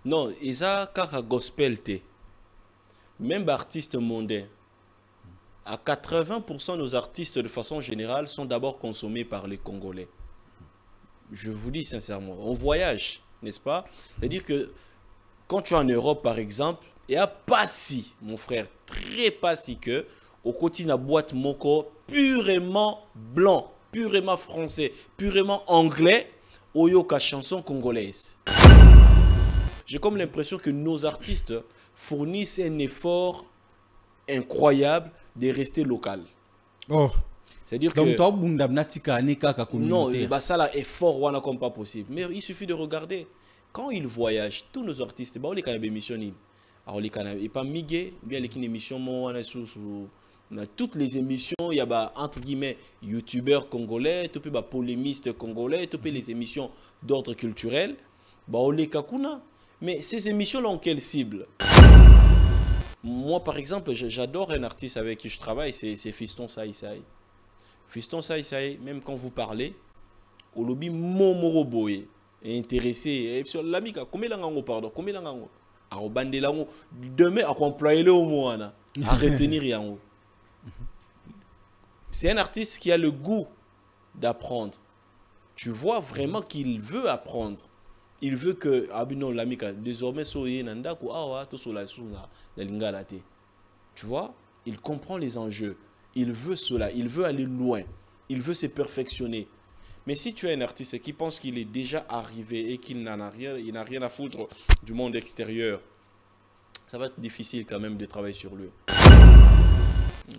Non, Isa kaka gospel te. Même artistes mondains. À 80% nos artistes de façon générale sont d'abord consommés par les Congolais. Je vous dis sincèrement, on voyage, n'est-ce pas? C'est-à-dire que quand tu es en Europe par exemple, il y a pas si, mon frère, très pas si que, au côté de la boîte moko, purement blanc, purement français, purement anglais, oyoka chanson congolaise. J'ai comme l'impression que nos artistes fournissent un effort incroyable de rester local. Oh. C'est-à-dire que... Non, bah ça là, effort, on a comme pas possible. Mais il suffit de regarder. Quand ils voyagent, tous nos artistes, bah, on les connaît émissionner. Alors les canaux, et pas migué, bien les émissions, on a toutes les émissions, il y a bah, entre guillemets youtubeurs congolais, tout bah, polémistes congolais, tout les émissions d'ordre culturel, bah on les kakuna. Mais ces émissions-là ont quelle cible? Moi par exemple, j'adore un artiste avec qui je travaille, c'est Fiston Saïsaï. Fiston Saïsaï, même quand vous parlez, au lobby Momoroboye est intéressé. L'ami, combien d'ango pardon, combien d'ango? Alors, demain, à employer le mot, à retenir rien. C'est un artiste qui a le goût d'apprendre. Tu vois vraiment qu'il veut apprendre. Il veut que, désormais, tu vois, il comprend les enjeux. Il veut cela, il veut aller loin. Il veut se perfectionner. Mais si tu es un artiste qui pense qu'il est déjà arrivé et qu'il n'en a rien, il n'a rien à foutre du monde extérieur, ça va être difficile quand même de travailler sur lui.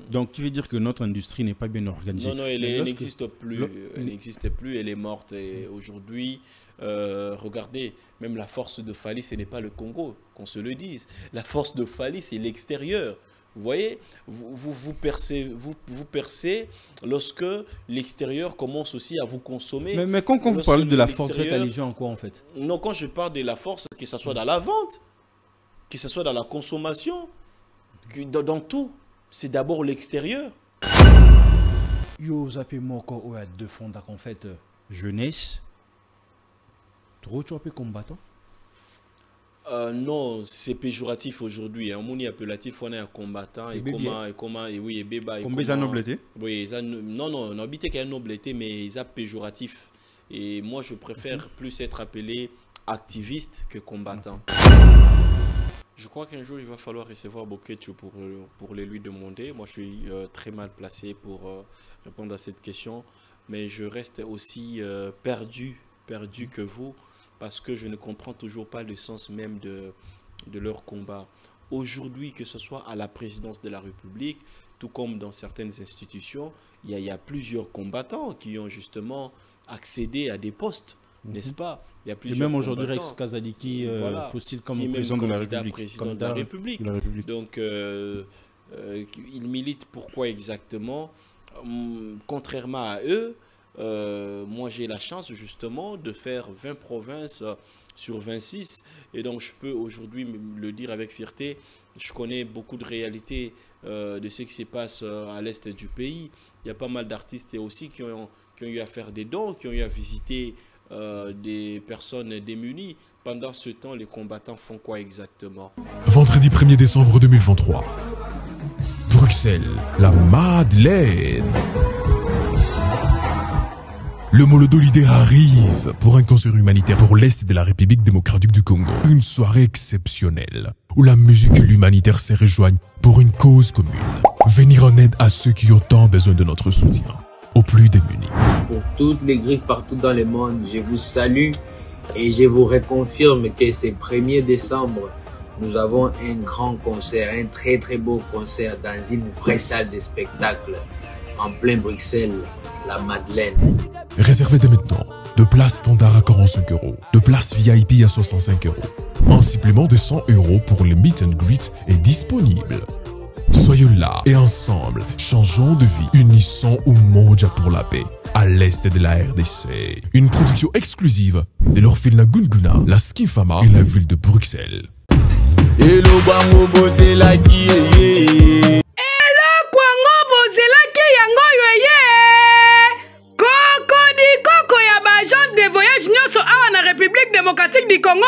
Donc tu veux dire que notre industrie n'est pas bien organisée? Non, non, elle n'existe plus. Elle n'existe plus, elle est morte. Et aujourd'hui, regardez, même la force de Fali, ce n'est pas le Congo, qu'on se le dise. La force de Fali, c'est l'extérieur. Vous voyez, vous percez lorsque l'extérieur commence aussi à vous consommer. Mais quand vous parlez de la force, vous êtes allusion en quoi en fait? Non, quand je parle de la force, que ce soit dans la vente, que ce soit dans la consommation, dans tout, c'est d'abord l'extérieur. Yo, zappé moko ou à deux fonds en fait jeunesse. Trop tu appelles combattant? Non, c'est péjoratif aujourd'hui. On est appellatif, on est un combattant. Et comment, et oui, et béba. Combien ça noblité? Oui, non, on habite qu'il y a noblité, mais ils sont péjoratifs. Et moi, je préfère plus être appelé activiste que combattant. Je crois qu'un jour, il va falloir recevoir Bokecho pour les lui demander. Moi, je suis très mal placé pour répondre à cette question. Mais je reste aussi perdu que vous. Parce que je ne comprends toujours pas le sens même de leur combat. Aujourd'hui, que ce soit à la présidence de la République, tout comme dans certaines institutions, il y a plusieurs combattants qui ont justement accédé à des postes, n'est-ce pas? Il y a plusieurs. Et même aujourd'hui, Rex Kazadiki postule comme président de la République. Donc, il milite pourquoi exactement? Contrairement à eux, moi j'ai la chance justement de faire 20 provinces sur 26 et donc je peux aujourd'hui le dire avec fierté, je connais beaucoup de réalités de ce qui se passe à l'est du pays. Il y a pas mal d'artistes aussi qui ont eu à faire des dons, qui ont eu à visiter des personnes démunies. Pendant ce temps, les combattants font quoi exactement? Vendredi 1er décembre 2023, Bruxelles, la Madeleine. Le Molodo Leader arrive pour un concert humanitaire pour l'Est de la République démocratique du Congo. Une soirée exceptionnelle où la musique et l'humanitaire se rejoignent pour une cause commune. Venir en aide à ceux qui ont tant besoin de notre soutien, aux plus démunis. Pour toutes les griffes partout dans le monde, je vous salue et je vous reconfirme que ce 1er décembre, nous avons un grand concert, un très très beau concert dans une vraie salle de spectacle en plein Bruxelles, la Madeleine. Réservez dès maintenant de places standard à 45 €, de places VIP à 65 €. Un supplément de 100 € pour le meet and greet est disponible. Soyons là et ensemble, changeons de vie, unissons Umoja pour la paix, à l'est de la RDC. Une production exclusive de l'orphelinat Gunguna, la Skifama et la ville de Bruxelles. République démocratique du Congo,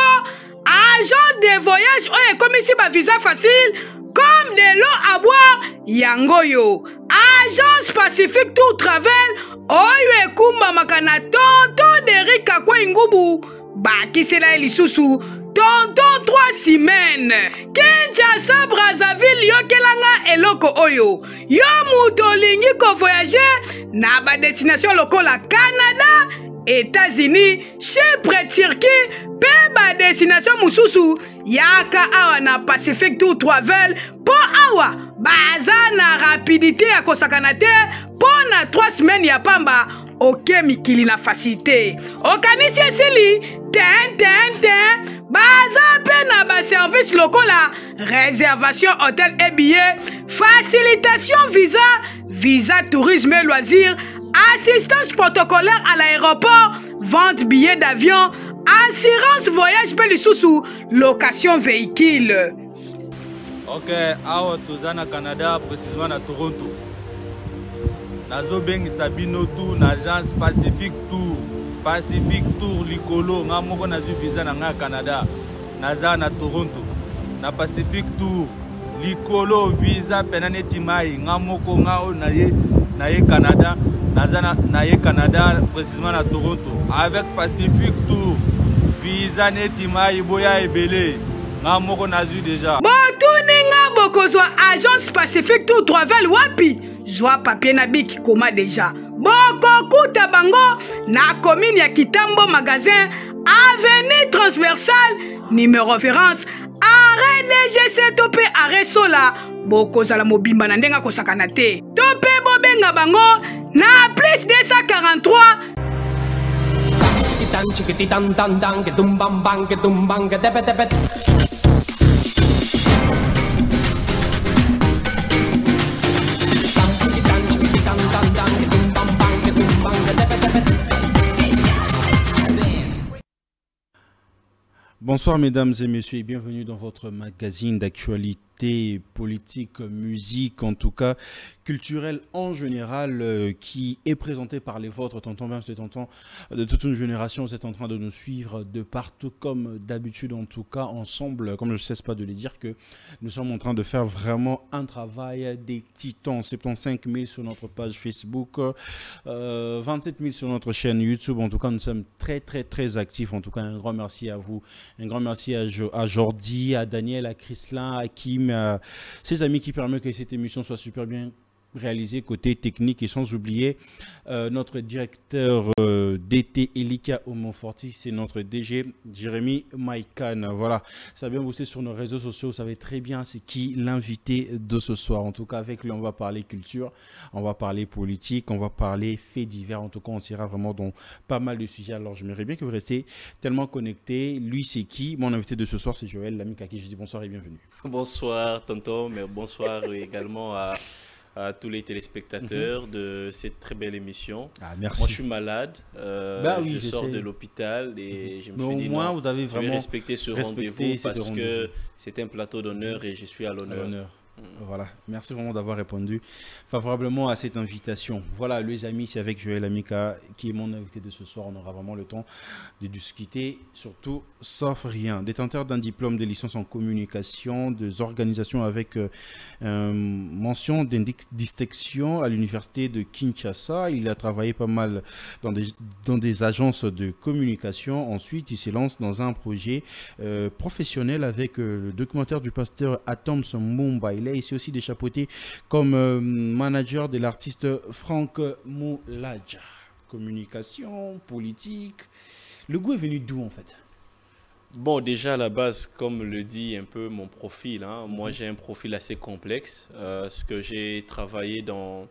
agent de voyage oyo ekomisi ba visa facile comme de l'eau à boire yangoyo. Agence Pacifique Tour Travel oyo ekumbamaka na tonton Derrick Kakwa Ngubu bakisela lisusu tonton 3 semaines. Kinshasa Brazzaville yokelanga eloko oyo. Yo muto olingi ko voyager na ba destination lokola Canada, États-Unis, Chypre, Turquie, pe ba destination mususu yaka awa na Pacific Tour Travel po awa baza na rapidité ya kosakana te po na 3 semaines ya pamba oke mikili na facilité. Okanisi esili ten baza pe na ba service lokola réservation hôtel et billets, facilitation visa tourisme et loisirs, assistance protocolaire à l'aéroport, vente billets d'avion, assurance voyage pe lisusu, location véhicule. Ok, awa tozana Canada, précisément na Toronto. Nazo bengi Sabino Tour, na agence Pacific Tour likolo, nga moko nazu visa na nga Canada. Naza na Toronto, na Pacific Tour likolo visa penaneti mai, nga moko nga o na ye Canada. Na ye Canada, précisément na Toronto. Avec Pacific Tour, visa neti mai boya ebele. Nga moko nazu déjà. Botuni nga bokozwa agence Pacific Tour Travel wapi? Zwa papier na biki koma déjà. Boko kuta bango na commune ya Kitambo magasin, avenue transversale, numéro référence, arrêt DGC topé arrêt sola. Bokozala mobimba na ndenga kosakana te. Topé bobenga bango na plus 243. Bonsoir mesdames et messieurs et bienvenue dans votre magazine d'actualité politique, musique, en tout cas culturelle en général, qui est présenté par les vôtres, tonton Ben, tonton de toute une génération. Vous êtes en train de nous suivre de partout comme d'habitude, en tout cas ensemble, comme je ne cesse pas de le dire, que nous sommes en train de faire vraiment un travail des titans. 75 000 sur notre page Facebook, 27 000 sur notre chaîne YouTube. En tout cas, nous sommes très actifs. En tout cas, un grand merci à vous. Un grand merci à Jordi, à Daniel, à Chrislin, à Kim, à ses amis qui permettent que cette émission soit super bien réalisé côté technique, et sans oublier notre directeur d'été Elika Omoforti, c'est notre DG Jérémy Maïkan. Voilà, ça a bien bossé sur nos réseaux sociaux, vous savez très bien c'est qui l'invité de ce soir. En tout cas avec lui on va parler culture, on va parler politique, on va parler faits divers. En tout cas on s'ira vraiment dans pas mal de sujets. Alors j'aimerais bien que vous restiez tellement connectés. Lui c'est qui? Mon invité de ce soir c'est Joël, l'ami à qui je dis bonsoir et bienvenue. Bonsoir tonton, mais bonsoir également à tous les téléspectateurs de cette très belle émission. Ah, merci. Moi, je suis malade. Oui, je sors de l'hôpital et je me suis dit, au moins, non, vous avez vraiment je vais respecter ce rendez-vous parce que c'est un plateau d'honneur et je suis à l'honneur. Voilà, merci vraiment d'avoir répondu favorablement à cette invitation. Voilà, les amis, c'est avec Joël Amika qui est mon invité de ce soir. On aura vraiment le temps de discuter, surtout sauf rien. Détenteur d'un diplôme de licence en communication, des organisations avec mention distinction à l'université de Kinshasa. Il a travaillé pas mal dans des agences de communication. Ensuite, il se lance dans un projet professionnel avec le documentaire du pasteur Atoms Mumbai. Il s'est aussi déchapeauté comme manager de l'artiste Franck Moulaja. Communication, politique. Le goût est venu d'où en fait? Bon, déjà à la base, comme le dit un peu mon profil, hein, moi j'ai un profil assez complexe. Ce que j'ai travaillé dans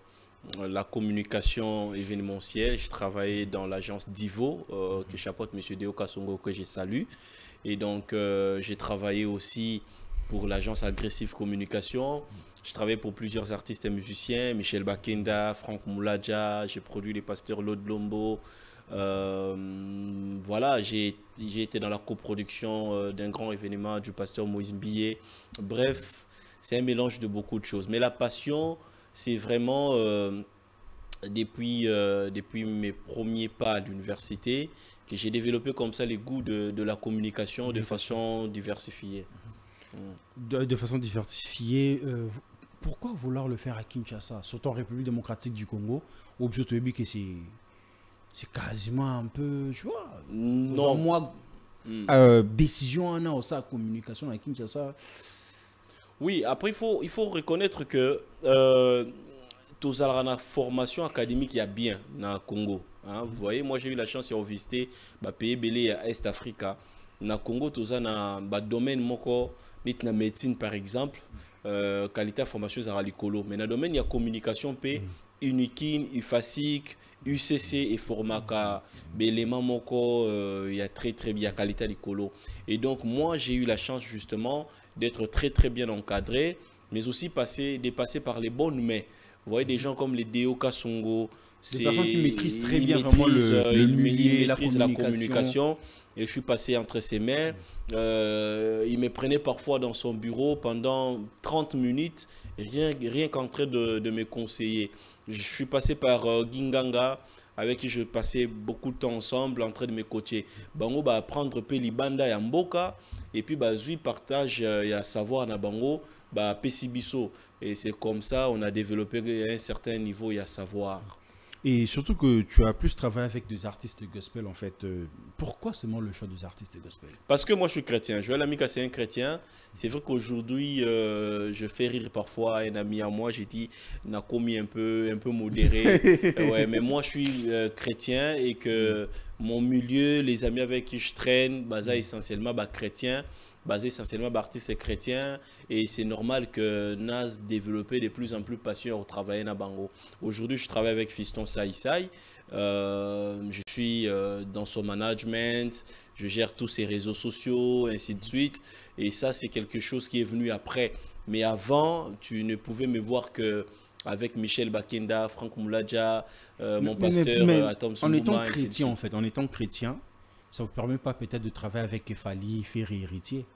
la communication événementielle, j'ai travaillé dans l'agence Divo, que chapeaute M. Deo Kasongo, que je salue. Et donc j'ai travaillé aussi pour l'agence Agressive Communication. Je travaille pour plusieurs artistes et musiciens, Michel Bakenda, Franck Moulaja, j'ai produit les pasteurs Lode Lombo. Voilà, j'ai été dans la coproduction d'un grand événement du pasteur Moïse Billet. Bref, c'est un mélange de beaucoup de choses. Mais la passion, c'est vraiment depuis mes premiers pas à l'université que j'ai développé comme ça les goûts de la communication de façon diversifiée. De façon diversifiée, pourquoi vouloir le faire à Kinshasa, surtout en République démocratique du Congo, où que c'est quasiment un peu, tu vois, non, moi, décision en a aussi communication à Kinshasa. Oui, après il faut reconnaître que tous la formation académique il y a bien dans le Congo. Hein, vous voyez, moi j'ai eu la chance de visiter le pays belé à Est Africa. Dans le Congo, tous dans le domaine de médecine par exemple, qualité de formation à l'écolo. Mais dans le domaine de la communication, Unikin, UFASIC, UCC et Formaka, l'élément il y a très bien qualité à l'écolo. Et donc moi j'ai eu la chance justement d'être très bien encadré, mais aussi dépasser par les bonnes mains. Vous voyez des gens comme les Deo Kasongo, des personnes qui maîtrisent très bien vraiment le milieu, la communication. Et je suis passé entre ses mains. Il me prenait parfois dans son bureau pendant 30 minutes, rien qu'en train de me conseiller. Je suis passé par Ginganga, avec qui je passais beaucoup de temps ensemble en train de me coacher. Bango va apprendre Pelibanda et Mboka, et puis Zui partage ya savoir na Bango, Pesibiso. Et c'est comme ça on a développé à un certain niveau, il y a savoir. Et surtout que tu as plus travaillé avec des artistes gospel en fait. Pourquoi seulement le choix des artistes gospel? Parce que moi je suis chrétien. Joël Amika c'est un chrétien. C'est vrai qu'aujourd'hui je fais rire parfois un ami à moi. J'ai dit n'a commis un peu modéré. Ouais, mais moi je suis chrétien et que mon milieu, les amis avec qui je traîne, basé essentiellement chrétien. Basé essentiellement artistes chrétiens, et c'est normal que Nas développe de plus en plus passion au travail na Bango. Aujourd'hui, je travaille avec Fiston Saïsaï, je suis dans son management, je gère tous ses réseaux sociaux, ainsi de suite, et ça c'est quelque chose qui est venu après. Mais avant, tu ne pouvais me voir que avec Michel Bakenda, Franck Mouladja, mon pasteur Atom Soumouma. En étant chrétien en fait, en étant chrétien, ça ne vous permet pas peut-être de travailler avec Fali, Ferry, Héritier?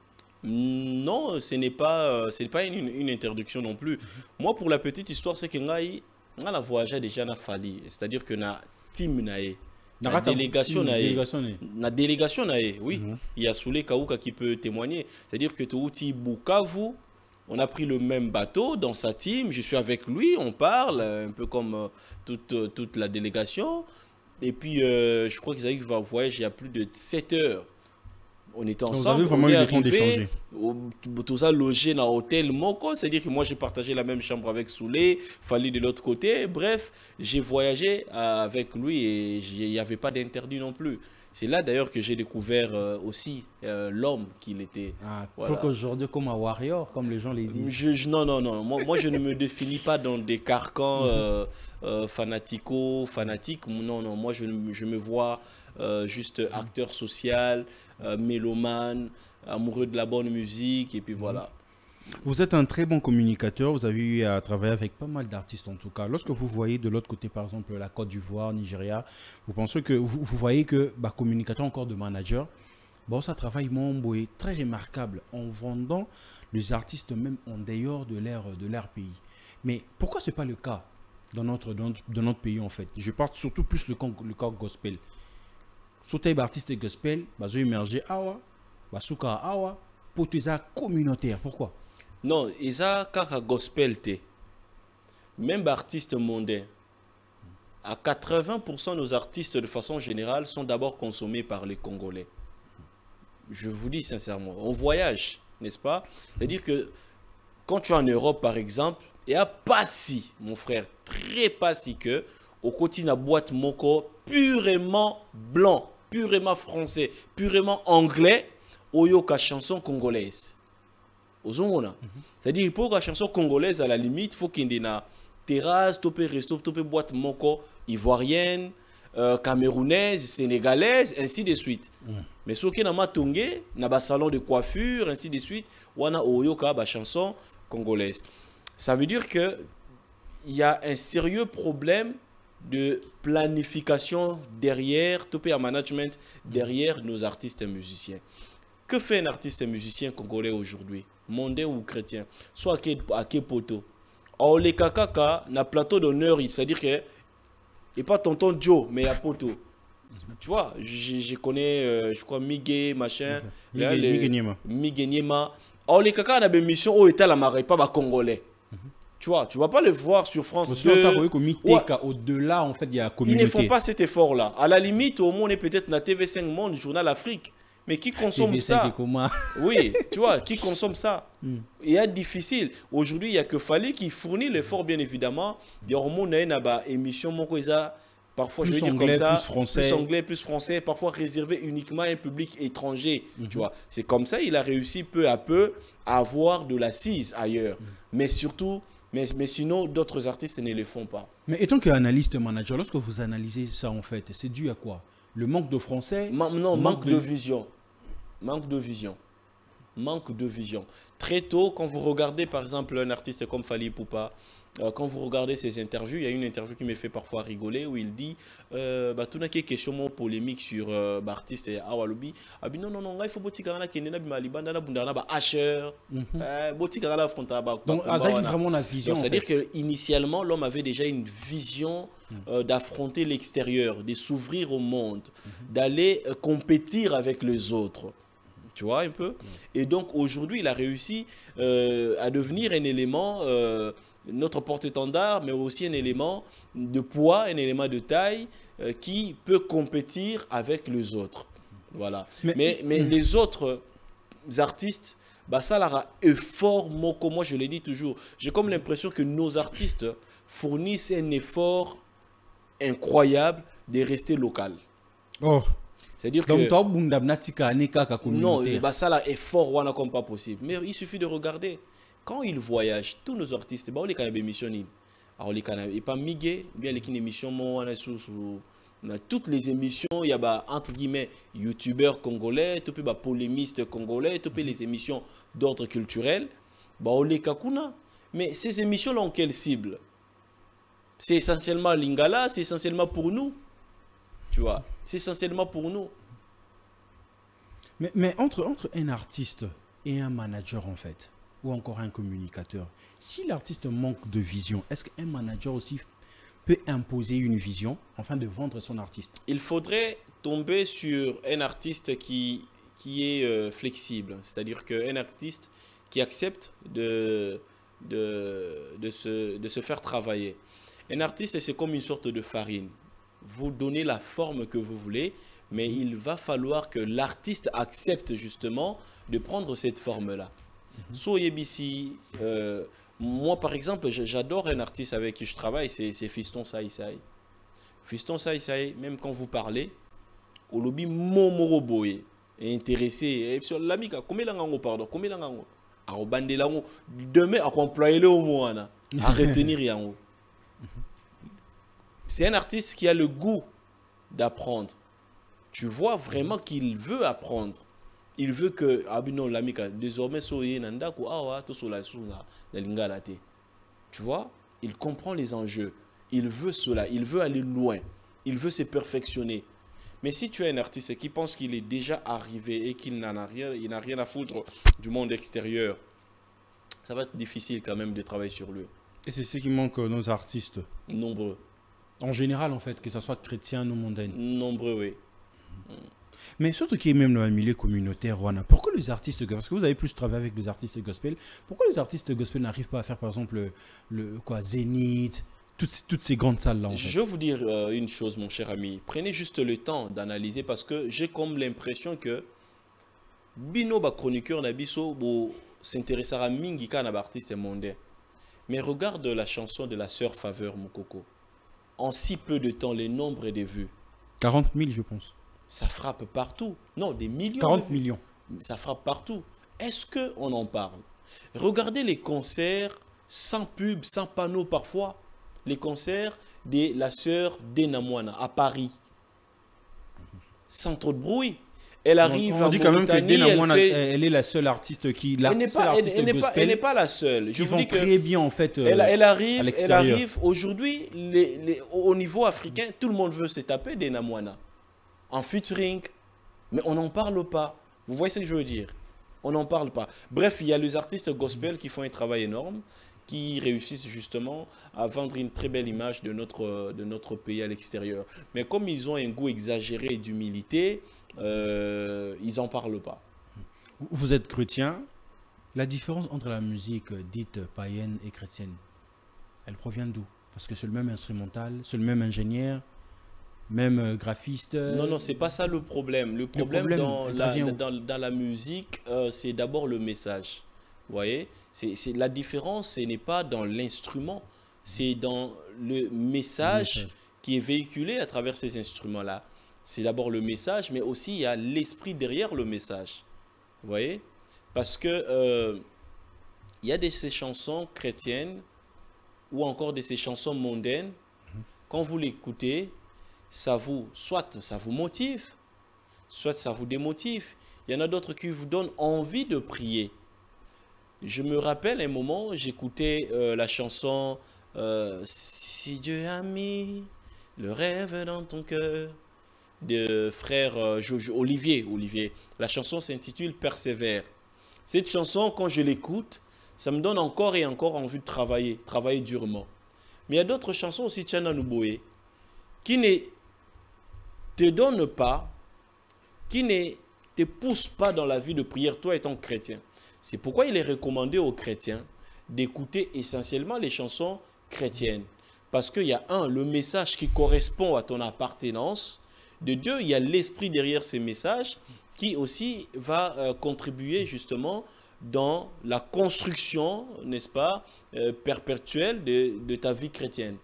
Non, ce n'est pas une introduction non plus. Moi, pour la petite histoire, c'est que on a voyagé déjà na Fali. C'est-à-dire que na team nae. La délégation nae. Oui. Il y a Soulé Kaouka qui peut témoigner. C'est-à-dire que Touti Bukavu, on a pris le même bateau dans sa team. Je suis avec lui, on parle, un peu comme toute la délégation. Et puis, je crois qu'ils arrivent à voyager il y a plus de 7 heures. On était ensemble. Vous avez vraiment eu le temps d'échanger. Tout ça logé dans l'hôtel Moko. C'est-à-dire que moi, j'ai partagé la même chambre avec Soulé, Fali de l'autre côté. Bref, j'ai voyagé avec lui et il n'y avait pas d'interdit non plus. C'est là d'ailleurs que j'ai découvert aussi l'homme qu'il était. Voilà. Qu'aujourd'hui, comme un warrior, comme les gens les disent. Non. Moi, je ne me définis pas dans des carcans fanatiques. Non. Moi, je me vois juste acteur social, mélomane, amoureux de la bonne musique. Et puis voilà. Vous êtes un très bon communicateur, vous avez eu à travailler avec pas mal d'artistes en tout cas. Lorsque vous voyez de l'autre côté, par exemple, la Côte d'Ivoire, Nigeria, vous pensez que vous voyez que communicateur encore de manager, ça travaille est très remarquable en vendant les artistes même en dehors de leur pays. Mais pourquoi ce n'est pas le cas dans notre pays en fait? Je parle surtout plus le cas gospel. Surtout les artistes gospel, ils ont émergé awa, souka awa, pour les communautaires. Pourquoi? Non, ils ont kaka gospel te. Même artistes mondains. À 80% nos artistes de façon générale sont d'abord consommés par les Congolais. Je vous dis sincèrement, on voyage, n'est-ce pas? C'est-à-dire que quand tu es en Europe par exemple, il y a pas si, mon frère, très pas si que au côté de la boîte Moko purement blanc, purement français, purement anglais, oyoka chanson congolaise. C'est-à-dire pour la chanson congolaise, à la limite, il faut qu'il y ait une terrasse, topé resto, topé boîte moko ivoirienne, camerounaise, sénégalaise, ainsi de suite. Mais ce qui est matongé, na ba salon de coiffure, ainsi de suite, wana oyoka ba chanson congolaise. Ça veut dire que il y a un sérieux problème de planification derrière, topé à management derrière nos artistes et musiciens. Que fait un artiste et musicien congolais aujourd'hui, mondain ou chrétien? Soit à Kepoto. Or, les kakaka, na plateau d'honneur, c'est-à-dire que, et pas tonton Joe, mais à Poto. Tu vois, je connais, je crois, Miguel, machin. Miguel Niema. Oh, les caca, on a une mission où était la marée, pas congolais. Tu vois, tu vas pas le voir sur France 2. Au-delà, en fait, il y a communauté. Ils ne font pas cet effort-là. À la limite, au moins, on est peut-être la TV5 Monde, Journal Afrique. Mais qui consomme ça? Oui, tu vois, qui consomme ça? Il y a difficile. Aujourd'hui, il n'y a que Fali qui fournit l'effort, bien évidemment. Il y a une émission, parfois, je veux dire comme ça, plus anglais, plus français, parfois réservé uniquement à un public étranger. Tu vois, c'est comme ça il a réussi peu à peu à avoir de l'assise ailleurs. Mais surtout, mais sinon, d'autres artistes ne le font pas. Mais étant qu'analyste manager, lorsque vous analysez ça, en fait, c'est dû à quoi? Le manque de français? Non, manque de vision. Manque de vision. Manque de vision. Très tôt, quand vous regardez par exemple un artiste comme Fally Ipupa, quand vous regardez ses interviews, il y a une interview qui me fait parfois rigoler où il dit tout n'a qu'une question polémique sur l'artiste Awalobi. Ah non, il faut que vous donc, vraiment la vision. C'est-à-dire qu'initialement, l'homme avait déjà une vision d'affronter l'extérieur, de s'ouvrir au monde, d'aller compétir avec les autres. Tu vois un peu? Et donc aujourd'hui, il a réussi à devenir un élément, notre porte-étendard, mais aussi un élément de poids, un élément de taille qui peut compétir avec les autres. Voilà. Mais les autres artistes, bah, ça leur a effort, moi je l'ai dit toujours, j'ai comme l'impression que nos artistes fournissent un effort incroyable de rester local. Oh. C'est-à-dire que non, bah ça là est fort, comme pas possible. Mais il suffit de regarder. Quand ils voyagent, tous nos artistes, bah on les connaît émission ni. Alors les connaît pas Miguel, bien les émissions on a toutes les émissions, il y a bah entre guillemets youtubeurs congolais, tout bah polémistes congolais, tout les émissions d'ordre culturel, bah on les kakuna. Mais ces émissions là ont quelle cible? C'est essentiellement Lingala, c'est essentiellement pour nous. Tu vois, c'est essentiellement pour nous. Mais entre un artiste et un manager, en fait, ou encore un communicateur, si l'artiste manque de vision, est-ce qu'un manager aussi peut imposer une vision afin de vendre son artiste? Il faudrait tomber sur un artiste qui est flexible, c'est-à-dire qu'un artiste qui accepte de se faire travailler. Un artiste, c'est comme une sorte de farine. Vous donnez la forme que vous voulez, mais il va falloir que l'artiste accepte justement de prendre cette forme-là. Moi, par exemple, j'adore un artiste avec qui je travaille, c'est Fiston Saïsaï. Fiston Saïsaï, même quand vous parlez, au lobby Momoroboye est intéressé. L'ami, combien d'ango, pardon, combien d'ango? Alors, bandelango, demain, à employer le au à retenir yango. C'est un artiste qui a le goût d'apprendre. Tu vois vraiment qu'il veut apprendre. Il veut que désormais tu vois, il comprend les enjeux. Il veut cela, il veut aller loin. Il veut se perfectionner. Mais si tu as un artiste qui pense qu'il est déjà arrivé et qu'il n'a rien à foutre du monde extérieur, ça va être difficile quand même de travailler sur lui. Et c'est ce qui manque nos artistes. Nombreux. En général, en fait, que ce soit chrétien ou mondain. Nombreux, oui. Mais surtout qui est même dans le milieu communautaire, pourquoi les artistes, parce que vous avez plus travaillé avec les artistes gospel, pourquoi les artistes gospel n'arrivent pas à faire, par exemple, le Zénith, toutes ces grandes salles-là, en fait? Je vais vous dire une chose, mon cher ami. Prenez juste le temps d'analyser, parce que j'ai comme l'impression que Bino, chroniqueur Nabiso, s'intéressera à Mingi Kana, artiste mondain. Mais regarde la chanson de la sœur Faveur, Moukoko. En si peu de temps, les nombres des vues. 40 000, je pense. Ça frappe partout. Non, des millions. 40 millions. Ça frappe partout. Est-ce qu'on en parle? Regardez les concerts sans pub, sans panneau parfois. Les concerts de la sœur d'Enamouana à Paris. Sans trop de bruit. Elle arrive on dit quand même que elle est la seule artiste qui... Elle n'est pas la seule. Je vous dis que très bien en fait elle arrive aujourd'hui, au niveau africain, tout le monde veut se taper d'Enamouana. En featuring, mais on n'en parle pas. Vous voyez ce que je veux dire? On n'en parle pas. Bref, il y a les artistes gospel qui font un travail énorme, qui réussissent justement à vendre une très belle image de notre pays à l'extérieur. Mais comme ils ont un goût exagéré d'humilité, ils n'en parlent pas. Vous êtes chrétien. La différence entre la musique dite païenne et chrétienne, elle provient d'où? Parce que c'est le même instrumental, c'est le même ingénieur, même graphiste. Non, non, c'est pas ça le problème. Le problème dans la musique, c'est d'abord le message. Vous voyez, la différence, ce n'est pas dans l'instrument, c'est dans le message qui est véhiculé à travers ces instruments-là. C'est d'abord le message, mais aussi il y a l'esprit derrière le message. Vous voyez? Parce que il y a ces chansons chrétiennes ou encore de ces chansons mondaines, quand vous l'écoutez, soit ça vous motive, soit ça vous démotive. Il y en a d'autres qui vous donnent envie de prier. Je me rappelle un moment, j'écoutais la chanson Si Dieu a mis le rêve dans ton cœur de frère Olivier. La chanson s'intitule Persévère. Cette chanson, quand je l'écoute, ça me donne encore et encore envie de travailler durement. Mais il y a d'autres chansons aussi, Tchana Nuboé, qui ne te donnent pas, qui ne te poussent pas dans la vie de prière, toi étant chrétien. C'est pourquoi il est recommandé aux chrétiens d'écouter essentiellement les chansons chrétiennes. Parce qu'il y a le message qui correspond à ton appartenance. De deux, il y a l'esprit derrière ces messages qui aussi va contribuer justement dans la construction, n'est-ce pas, perpétuelle de ta vie chrétienne.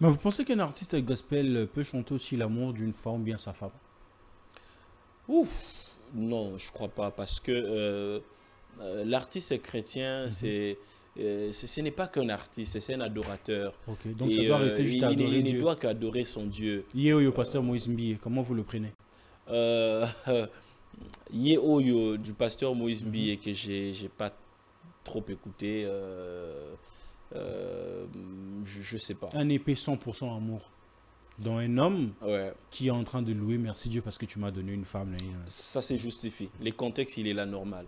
Mais vous pensez qu'un artiste gospel peut chanter aussi l'amour d'une femme ou bien sa femme? Ouf, non, je ne crois pas, parce que l'artiste chrétien, ce n'est pas qu'un artiste, c'est un adorateur. Ok, donc ça doit rester juste à adorer il Dieu. ne doit qu'adorer son Dieu. Yéoyo, pasteur Moïse Mbié, comment vous le prenez? Yéoyo du pasteur Moïse Mbié que j'ai pas trop écouté, je sais pas. Un épée 100% amour. Dans un homme qui est en train de louer, merci Dieu parce que tu m'as donné une femme. Ça se justifie. Les contextes, il est là normal.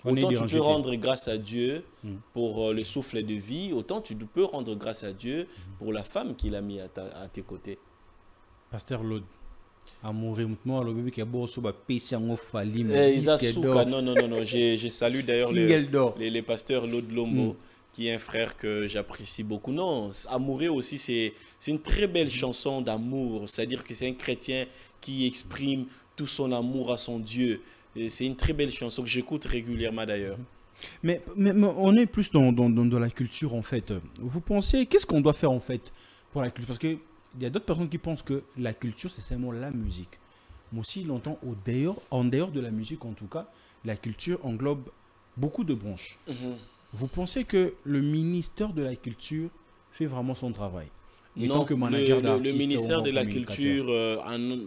Autant tu peux rendre grâce à Dieu pour le souffle de vie, autant tu peux rendre grâce à Dieu pour la femme qu'il a mis à tes côtés. Pasteur Lod, amour et moi le bébé qui a beau sur ma non, je salue d'ailleurs les pasteurs Lod Lombo, qui est un frère que j'apprécie beaucoup. Non, Amouré aussi, c'est une très belle chanson d'amour, c'est-à-dire que c'est un chrétien qui exprime tout son amour à son Dieu. C'est une très belle chanson que j'écoute régulièrement d'ailleurs. Mais on est plus dans la culture en fait. Vous pensez, qu'est-ce qu'on doit faire en fait pour la culture? Parce qu'il y a d'autres personnes qui pensent que la culture c'est seulement la musique. Moi aussi longtemps, en dehors de la musique en tout cas, la culture englobe beaucoup de branches. Vous pensez que le ministère de la Culture fait vraiment son travail? Non, que manager le ministère de la Culture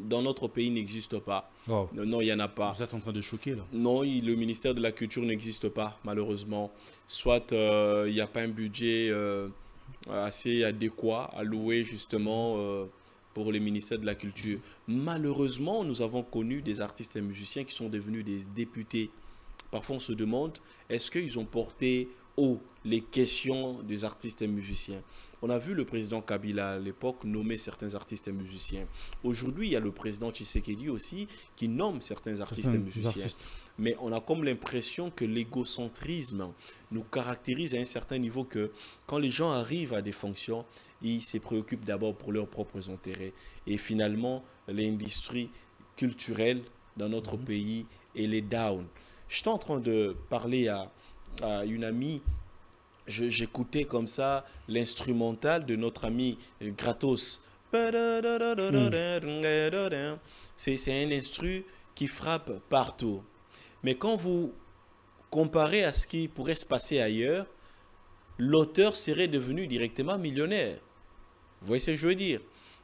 dans notre pays n'existe pas. Oh. Non, il n'y en a pas. Vous êtes en train de choquer là? Non, le ministère de la Culture n'existe pas, malheureusement. Soit il n'y a pas un budget assez adéquat à louer justement pour le ministère de la Culture. Malheureusement, nous avons connu des artistes et musiciens qui sont devenus des députés. Parfois, on se demande, est-ce qu'ils ont porté haut les questions des artistes et musiciens? On a vu le président Kabila à l'époque nommer certains artistes et musiciens. Aujourd'hui, il y a le président Tshisekedi aussi qui nomme certains artistes et musiciens. Mais on a comme l'impression que l'égocentrisme nous caractérise à un certain niveau, que quand les gens arrivent à des fonctions, ils se préoccupent d'abord pour leurs propres intérêts. Et finalement, l'industrie culturelle dans notre pays, elle est down. J'étais en train de parler à une amie. J'écoutais comme ça l'instrumental de notre ami Gratos. C'est un instru qui frappe partout. Mais quand vous comparez à ce qui pourrait se passer ailleurs, l'auteur serait devenu directement millionnaire. Vous voyez ce que je veux dire?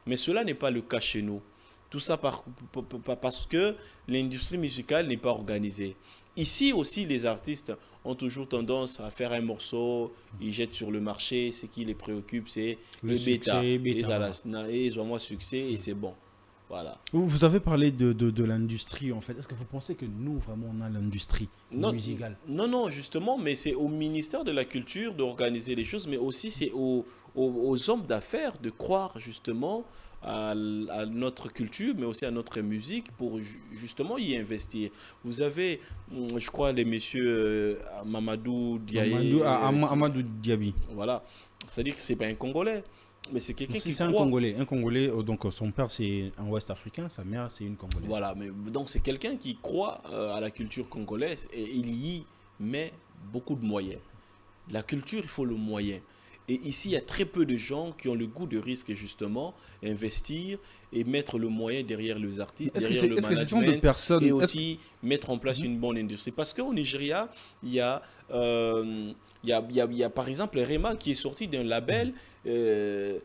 Mais cela n'est pas le cas chez nous. Tout ça parce que l'industrie musicale n'est pas organisée. Ici aussi, les artistes ont toujours tendance à faire un morceau, ils jettent sur le marché, ce qui les préoccupe, c'est le bêta. Et ils ont moins succès et c'est bon. Voilà. Vous avez parlé de l'industrie, en fait. Est-ce que vous pensez que nous, vraiment, on a l'industrie musicale? Non, non, justement, mais c'est au ministère de la Culture d'organiser les choses, mais aussi c'est aux hommes d'affaires de croire justement à notre culture, mais aussi à notre musique pour justement y investir. Vous avez, je crois, les messieurs Mamadou Diaye. Amadou Diaby. Voilà. C'est-à-dire que c'est pas un Congolais. Mais c'est quelqu'un qui croit. Un Congolais, donc son père c'est un Ouest africain, sa mère c'est une Congolaise. Voilà, mais donc c'est quelqu'un qui croit à la culture congolaise et il y met beaucoup de moyens. La culture, il faut le moyen. Et ici, il y a très peu de gens qui ont le goût de risque justement, investir et mettre le moyen derrière les artistes, derrière le management et aussi mettre en place une bonne industrie. Parce qu'au Nigeria, il y a par exemple Rema qui est sorti d'un label de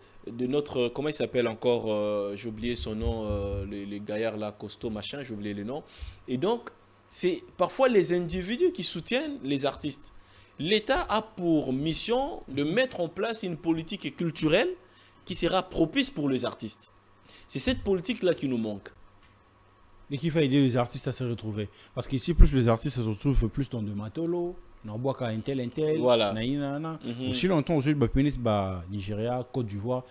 notre, comment il s'appelle encore, j'ai oublié son nom, les gaillards là, costaud machin, j'ai oublié le nom. Et donc, c'est parfois les individus qui soutiennent les artistes. L'État a pour mission de mettre en place une politique culturelle qui sera propice pour les artistes. C'est cette politique-là qui nous manque. Et qu'il faut aider les artistes à se retrouver. Parce qu'ici, plus les artistes se retrouvent plus dans de matolo, dans bois un tel, voilà. Aussi longtemps, aux Nigeria, Côte d'Ivoire,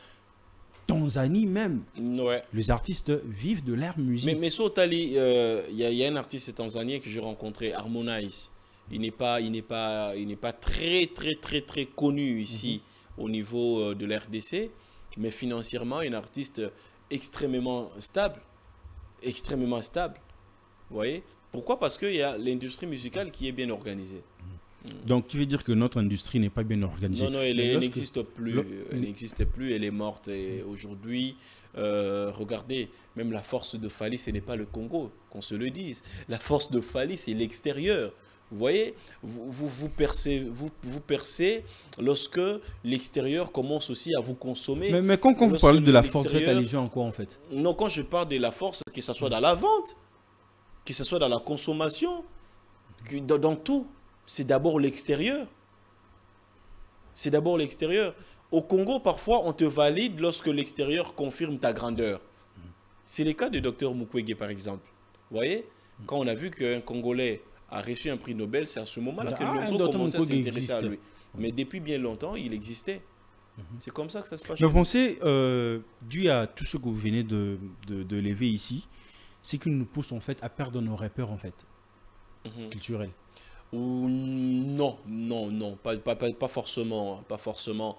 Tanzanie même. Ouais. Les artistes vivent de leur musique. Mais Sotali, il y a un artiste tanzanien que j'ai rencontré, Harmonize. Il n'est pas très connu ici au niveau de l'RDC, mais financièrement, un artiste extrêmement stable. Extrêmement stable. Vous voyez? Pourquoi? Parce qu'il y a l'industrie musicale qui est bien organisée. Donc, qui veut dire que notre industrie n'est pas bien organisée? Non, non, elle n'existe plus. Elle n'existe plus, elle est morte. Et aujourd'hui, regardez, même la force de Fally, ce n'est pas le Congo, qu'on se le dise. La force de Fally, c'est l'extérieur. Vous voyez, vous percez lorsque l'extérieur commence aussi à vous consommer. Mais quand vous parlez de la force, vous êtes allusion en quoi en fait? Non, quand je parle de la force, que ce soit dans la vente, que ce soit dans la consommation, dans tout, c'est d'abord l'extérieur. C'est d'abord l'extérieur. Au Congo, parfois, on te valide lorsque l'extérieur confirme ta grandeur. C'est le cas du docteur Mukwege, par exemple. Vous voyez, quand on a vu qu'un Congolais a reçu un prix Nobel, c'est à ce moment-là que le monde commençait à s'intéresser à lui. Mais depuis bien longtemps, il existait. C'est comme ça que ça se passe. Mais vous pensez, dû à tout ce que vous venez de lever ici, c'est qu'il nous pousse en fait à perdre nos repères en fait, culturels? Non, pas forcément. Pas forcément.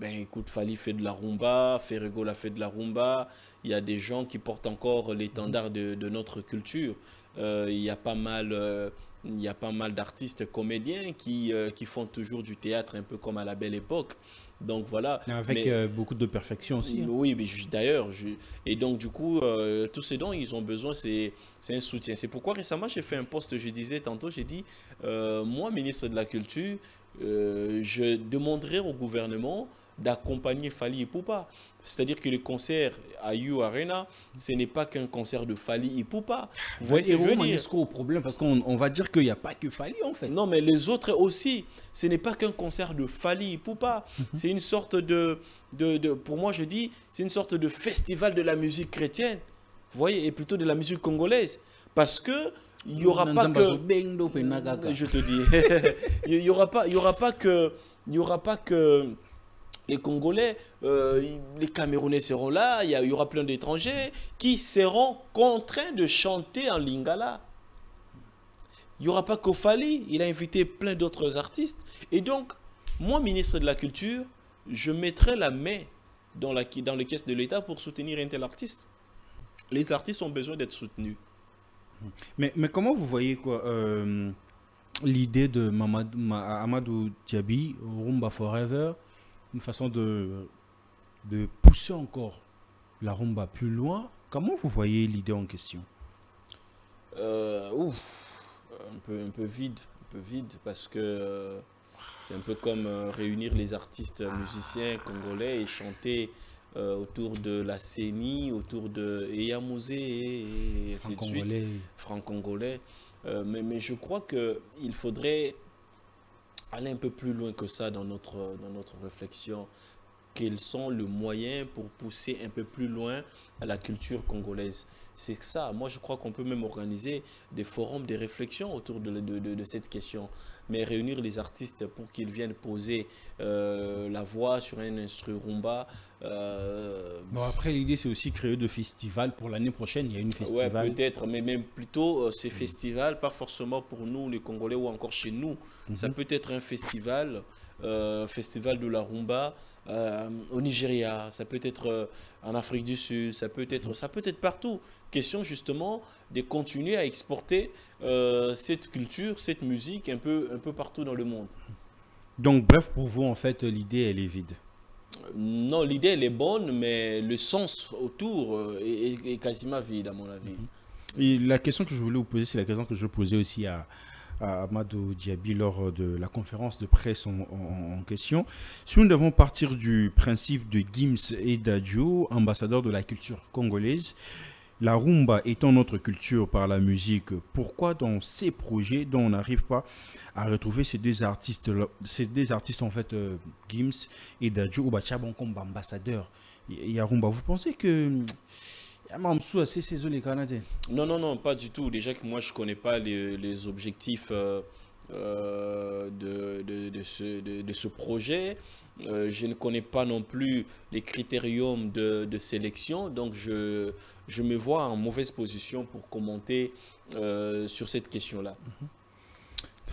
Écoute, Fally fait de la rumba, Ferrego a fait de la rumba. Il y a des gens qui portent encore l'étendard de notre culture. Il y a pas mal d'artistes comédiens qui font toujours du théâtre un peu comme à la belle époque. Donc voilà. Avec beaucoup de perfection aussi. Hein. Oui, mais d'ailleurs. Et donc du coup, tout ce dont ils ont besoin, c'est un soutien. C'est pourquoi récemment j'ai fait un post, j'ai dit, moi, ministre de la Culture, je demanderai au gouvernement d'accompagner Fally Ipupa. C'est-à-dire que le concert à You Arena, ce n'est pas qu'un concert de Fally Ipupa. Vous voyez ce que je veux dire? Au problème, parce qu'on va dire qu'il n'y a pas que Fally en fait. Non, mais les autres aussi. Ce n'est pas qu'un concert de Fally Ipupa. C'est une sorte pour moi je dis, c'est une sorte de festival de la musique chrétienne. Vous voyez, et plutôt de la musique congolaise. Parce que il n'y aura pas que... Je te dis. Il n'y aura pas que les Congolais, les Camerounais seront là, il y aura plein d'étrangers qui seront contraints de chanter en lingala. Il n'y aura pas que Fally, il a invité plein d'autres artistes. Et donc, moi, ministre de la Culture, je mettrai la main dans les caisses de l'État pour soutenir un tel artiste. Les artistes ont besoin d'être soutenus. Mais comment vous voyez quoi l'idée de Amadou Diaby, Rumba Forever, une façon de pousser encore la rumba plus loin? Comment vous voyez l'idée en question? Un peu vide parce que c'est un peu comme réunir les artistes musiciens congolais et chanter autour de la CENI, autour de Eyamouze et ainsi de suite, franc-congolais. Mais je crois qu'il faudrait aller un peu plus loin que ça dans notre réflexion. Quels sont les moyens pour pousser un peu plus loin à la culture congolaise. C'est ça. Moi, je crois qu'on peut même organiser des forums, des réflexions autour de cette question. Mais réunir les artistes pour qu'ils viennent poser la voix sur un instrument rumba. Bon, après, l'idée, c'est aussi créer de festivals pour l'année prochaine. Il y a une festival. Ouais, peut-être, mais même plutôt ces festivals, pas forcément pour nous, les Congolais, ou encore chez nous. Ça peut être un festival, festival de la rumba au Nigeria, ça peut être en Afrique du Sud, ça peut être partout. Question justement de continuer à exporter cette culture, cette musique un peu partout dans le monde. Donc bref, pour vous, en fait, l'idée, elle est vide. Non, l'idée, elle est bonne, mais le sens autour est quasiment vide, à mon avis. Et la question que je voulais vous poser, c'est la question que je posais aussi à Amadou Diaby lors de la conférence de presse en question. Si nous devons partir du principe de Gims et Dadju, ambassadeurs de la culture congolaise, la rumba étant notre culture par la musique, pourquoi dans ces projets dont on n'arrive pas à retrouver ces deux artistes en fait, Gims et Dadju, ou Bachabon comme ambassadeurs, il y a rumba. Vous pensez que c'est les Canadiens? Non, pas du tout. Déjà que moi, je ne connais pas les objectifs de ce projet. Je ne connais pas non plus les critériums de sélection. Donc, je me vois en mauvaise position pour commenter sur cette question-là.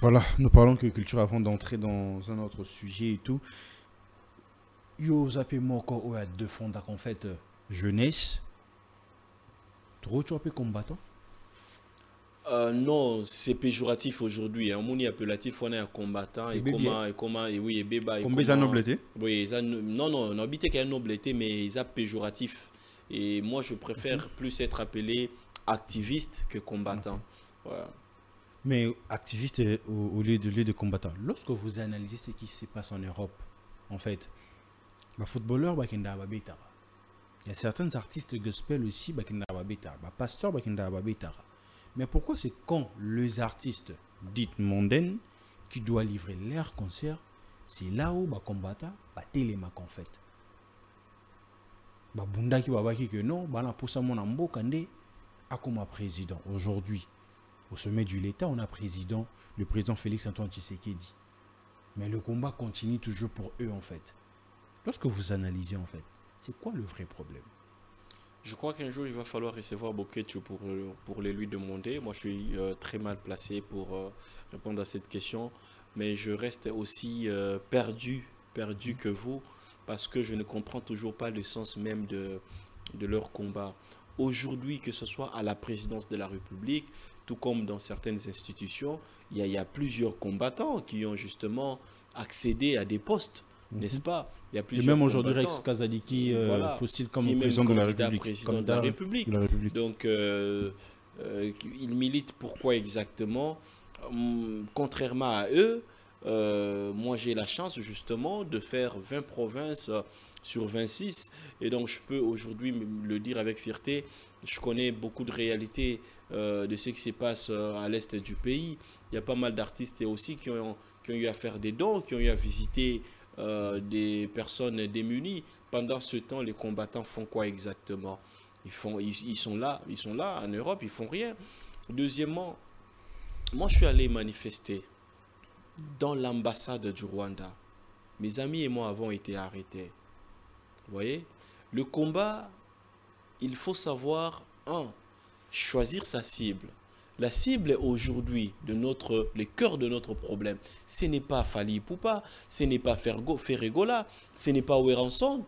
Voilà, nous parlons que culture avant d'entrer dans un autre sujet et tout. Yo, zappé moko ou à deux fonds en fait jeunesse. Trop tu as combattant? Non, c'est péjoratif aujourd'hui. On est appellatif, on est un combattant et comment et oui et béba. Combien ça noblité? Oui, non, on habite qu'il y a noblité, mais ils ont péjoratif. Et moi, je préfère plus être appelé activiste que combattant. Voilà. Mais activiste au lieu de combattant. Lorsque vous analysez ce qui se passe en Europe, en fait, les footballeurs, il y a certains artistes gospel aussi, pasteurs, mais pourquoi c'est quand les artistes dits mondaines qui doivent livrer leur concert, c'est là où les combattants télémac en fait. Bunda qui va dire que non, comme président aujourd'hui. Au sommet de l'État, on a le président Félix Antoine Tshisekedi. Mais le combat continue toujours pour eux en fait. Lorsque vous analysez en fait, c'est quoi le vrai problème? Je crois qu'un jour, il va falloir recevoir Boketcho pour les lui demander. Moi, je suis très mal placé pour répondre à cette question. Mais je reste aussi perdu que vous, parce que je ne comprends toujours pas le sens même de leur combat. Aujourd'hui, que ce soit à la présidence de la République, tout comme dans certaines institutions, il y a plusieurs combattants qui ont justement accédé à des postes, n'est-ce pas? Il y a plusieurs. Et même aujourd'hui, Rex Kazadiki postule comme président de la République. Donc, il milite pourquoi exactement? Contrairement à eux, moi j'ai la chance justement de faire 20 provinces sur 26 et donc je peux aujourd'hui le dire avec fierté. Je connais beaucoup de réalités de ce qui se passe à l'est du pays. Il y a pas mal d'artistes aussi qui ont eu à faire des dons, qui ont eu à visiter des personnes démunies. Pendant ce temps, les combattants font quoi exactement? Ils sont là en Europe, ils font rien. Deuxièmement, moi je suis allé manifester dans l'ambassade du Rwanda. Mes amis et moi avons été arrêtés. Vous voyez? Le combat, il faut savoir, choisir sa cible. La cible aujourd'hui le cœur de notre problème, ce n'est pas Fally Ipupa, ce n'est pas Ferregola, ce n'est pas Weranson.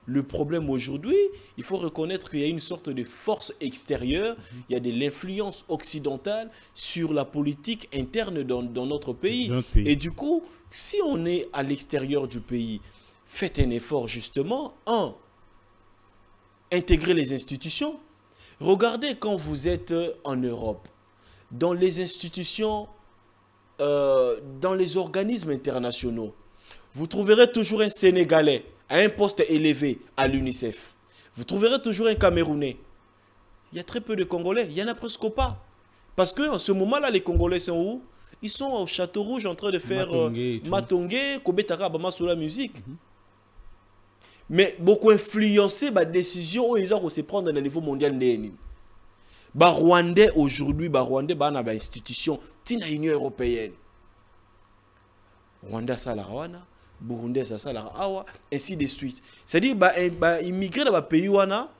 Le problème aujourd'hui, il faut reconnaître qu'il y a une sorte de force extérieure, il y a de l'influence occidentale sur la politique interne dans notre pays. Et du coup, si on est à l'extérieur du pays, faites un effort justement, intégrer les institutions. Regardez quand vous êtes en Europe, dans les institutions, dans les organismes internationaux, vous trouverez toujours un Sénégalais à un poste élevé à l'UNICEF. Vous trouverez toujours un Camerounais. Il y a très peu de Congolais, il n'y en a presque pas. Parce qu'en ce moment-là, les Congolais sont où? Ils sont au Château Rouge en train de faire Matongé, Kobetara, Bama sur la musique. mais beaucoup influencer la décision où ils ont se prendre dans le niveau mondial. Ba Rwandais aujourd'hui, ba Rwandais ba na ba institution tina Union européenne. Rwanda salawana, Burundais ça salara awa, ainsi de suite. C'est-à-dire ba immigrer dans ba pays wana,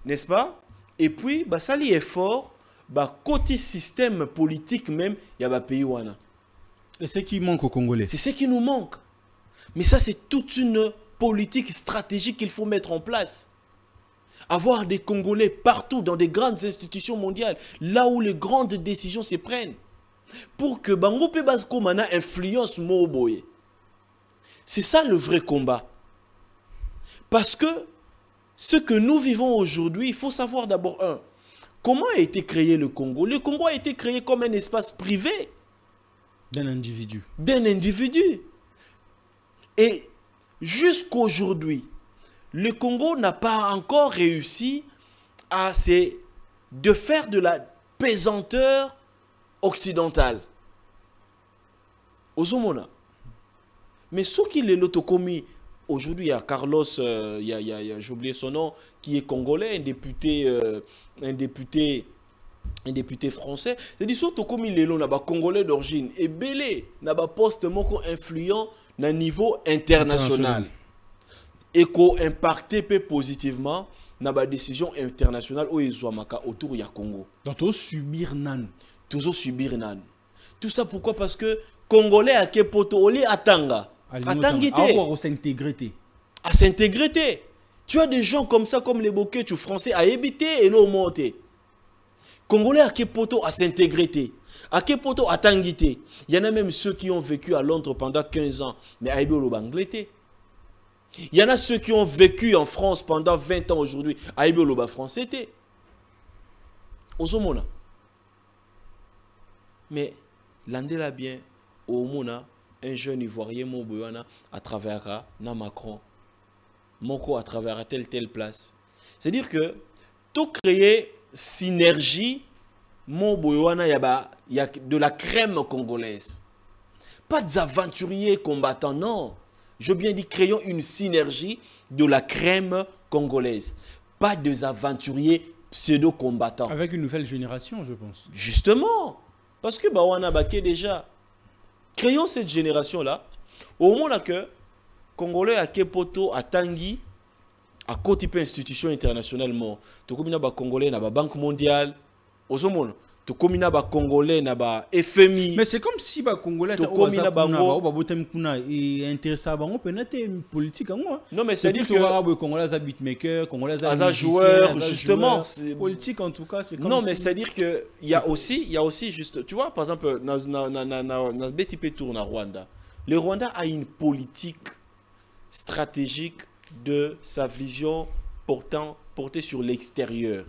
n'est-ce pas? Et puis ba sali effort ba côté système politique même, il y a ba pays wana. Et c'est ce qui manque aux Congolais. C'est ce qui nous manque. Mais ça c'est toute une politique stratégique qu'il faut mettre en place. Avoir des Congolais partout dans des grandes institutions mondiales, là où les grandes décisions se prennent, pour que Bango pe Basko mana influence Moboye. C'est ça le vrai combat. Parce que ce que nous vivons aujourd'hui, il faut savoir d'abord comment a été créé le Congo. Le Congo a été créé comme un espace privé. D'un individu. D'un individu. Et jusqu'aujourd'hui, le Congo n'a pas encore réussi de faire de la pesanteur occidentale. Ozomona. Mais ce qu'il est l'autocomis, aujourd'hui il y a Carlos, j'ai oublié son nom, qui est congolais, un député français. C'est-à-dire surtout comme il est là, congolais d'origine, et belé, n'a pas poste moko influent à niveau international. Et qu'on impacte positivement dans la décision internationale où ils ont autour du Congo. Donc, toujours subir nan. Toujours subir nan. Tout ça pourquoi? Parce que Congolais à Kepoto, oli atanga. À s'intégrer. À s'intégrer. Tu as des gens comme ça, comme les Bokeh, tu français, à éviter et non monter. Congolais à Kepoto à s'intégrer. À Kepoto à tangité. Il y en a même ceux qui ont vécu à Londres pendant 15 ans, mais à Ebolo Banglété. Il y en a ceux qui ont vécu en France pendant 20 ans aujourd'hui. Aïbe Loba français. Ozomona. Mais l'andela bien au Mona, un jeune ivoirien Moboyana à travers Macron. Moko à travers telle place. C'est-à-dire que tout créer synergie, Moboyana il y a de la crème congolaise. Pas des aventuriers combattants, non. Je bien dit, créons une synergie de la crème congolaise. Pas des aventuriers pseudo-combattants. Avec une nouvelle génération, je pense. Justement. Parce que Bawana Baké déjà. Créons cette génération-là. Au moment que Congolais à Kepoto, à Tanguy, à côté de institution internationale, tout comme il Congolais à la Banque mondiale, aux hommes. Tout comme il Congolais na ba FMI. Mais c'est comme si les Congolais étaient intéressés à une politique. Non, mais c'est-à-dire que les Congolais sont beatmakers, Congolais sont joueurs, justement. Politique en tout cas, c'est comme non, mais c'est-à-dire qu'il y a aussi juste, tu vois, par exemple, dans le BTP Tour en Rwanda, le Rwanda a une politique stratégique de sa vision portée sur l'extérieur.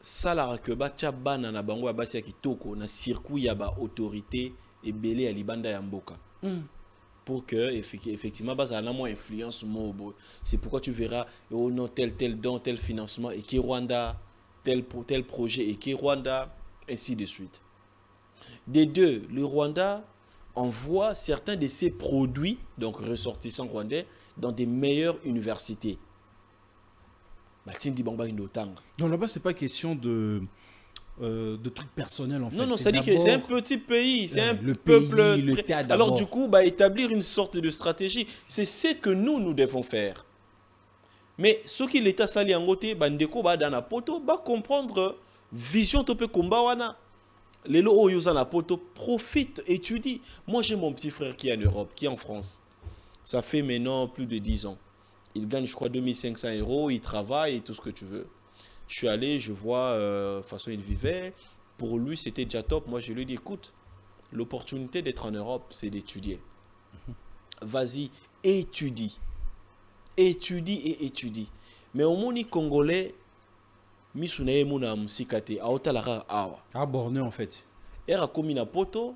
Salara que tchaba na bango basi ya kitoko na circuit ya ba autorité et belé à libanda ya mboka pour que effectivement ça a moins influence mobo. C'est pourquoi tu verras oh non tel don tel financement et qui Rwanda tel projet et qui Rwanda ainsi de suite. Des deux, le Rwanda envoie certains de ses produits donc ressortissants rwandais dans des meilleures universités. Donc là-bas, c'est pas question de trucs personnels en fait. Non, ça dit que c'est un petit pays, c'est un peuple. Alors du coup, établir une sorte de stratégie, c'est ce que nous devons faire. Mais ce qui l'État sali en côté, bandeko dans la poto, comprendre vision tope combat wana. Les lots où na poto profite, étudie. Moi j'ai mon petit frère qui est en Europe, qui est en France. Ça fait maintenant plus de 10 ans. Il gagne, je crois, 2500 €, il travaille et tout ce que tu veux. Je suis allé, je vois de façon il vivait. Pour lui, c'était déjà top. Moi, je lui ai dit, écoute, l'opportunité d'être en Europe, c'est d'étudier. Vas-y, étudie. Étudie et étudie. Mais au monde congolais, Misunaye Mouna Msikate, à Otalara Awa. À Borneo, en fait. Et à Komina Poto,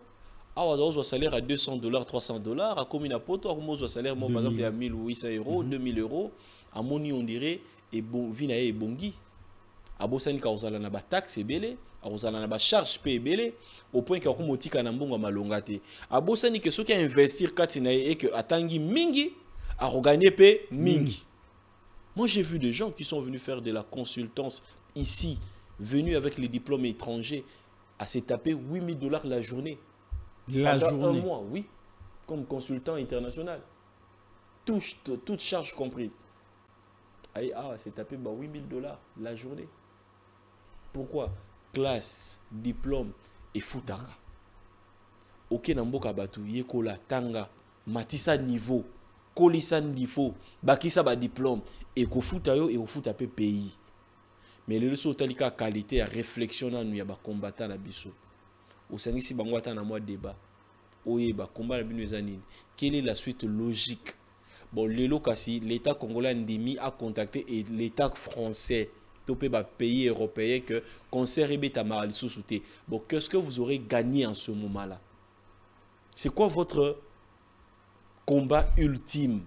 Awa doit salaire à $200, $300. À Komina Poto, à Komina salaire, par exemple, à 1800 €, 2000 €. À Moni, on dirait, et bon, Vinae et Bongi. abosani ka ozala na ba taxe ebele, ozala na ba charge pe ebele au point que ko motika na mbongo malonga te. Abosani que soki a investir kati na et que atangi mingi a regagner pe mingi. Moi j'ai vu des gens qui sont venus faire de la consultance ici, venus avec les diplômes étrangers à se taper $8 000 la journée. La journée. Un mois, oui, comme consultant international. Toute charge comprise. C'est tapé $8 000 la journée. Pourquoi? Classe, diplôme et futaka. Ok, namboka batu, yekola, tanga, matisa niveau, kolisa niveau, bakisa ba diplôme, et ko futa yo et ko futa pe pays. Mais le leçon talika qualité à réflexion na nous ya ba combattant na biso. Au sangisi bango ata na moi débat. Oye ba combat na bino zanini. Quelle est la suite logique? Bon, l'État congolais Ndimi a contacté l'État français, tout pays européen que concert et mal sous-souté. Bon, qu'est-ce que vous aurez gagné en ce moment-là? C'est quoi votre combat ultime?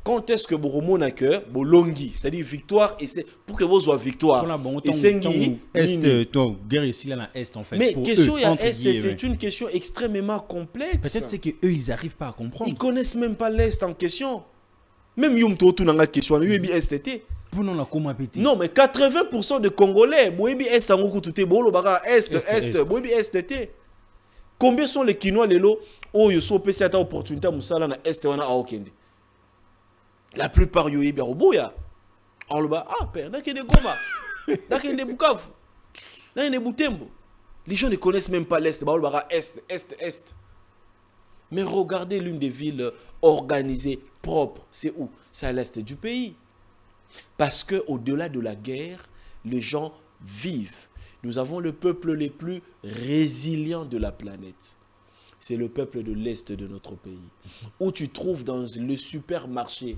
Quand est-ce que vous remontez à cœur, vous longi, c'est-à-dire victoire, et c'est pour que vous soyez victoire. Et c'est guerre ici là dans l'Est en fait. Mais question à Est, c'est une question extrêmement complexe. Peut-être c'est que eux ils n'arrivent pas à comprendre. Ils connaissent même pas l'Est en question. Même Yom Toto dans la question, il y a STT. Non, mais 80% de Congolais, Boebi Est en Goku Touté, Bolo Bara Est, Boebi STT. Combien sont les Kinois les lots? Oh, ils sont PC à ta opportunité, Moussala na Est, wana Aokende. La plupart yo yebia roboya. En le bas, père, n'a qu'il y a des Goma, n'a qu'il y a des Bukavu, n'a qu'il y a des Butembo. Les gens ne connaissent même pas l'Est, Est. Mais regardez l'une des villes organisées, propres, c'est où? C'est à l'Est du pays. Parce que au-delà de la guerre, les gens vivent. Nous avons le peuple le plus résilient de la planète. C'est le peuple de l'Est de notre pays. Où tu trouves dans le supermarché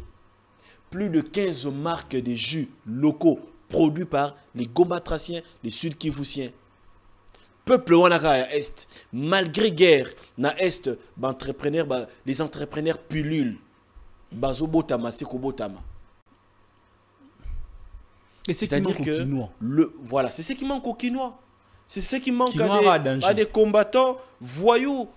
plus de 15 marques de jus locaux produits par les Gomatraciens, les Sud-Kivusiens. Peuple wanaka Est, malgré guerre, na Est, les entrepreneurs pullulent. Bazo botama, seko botama. C'est-à-dire que voilà, c'est ce qui manque aux Quinois. C'est ce qui manque à des combattants voyous.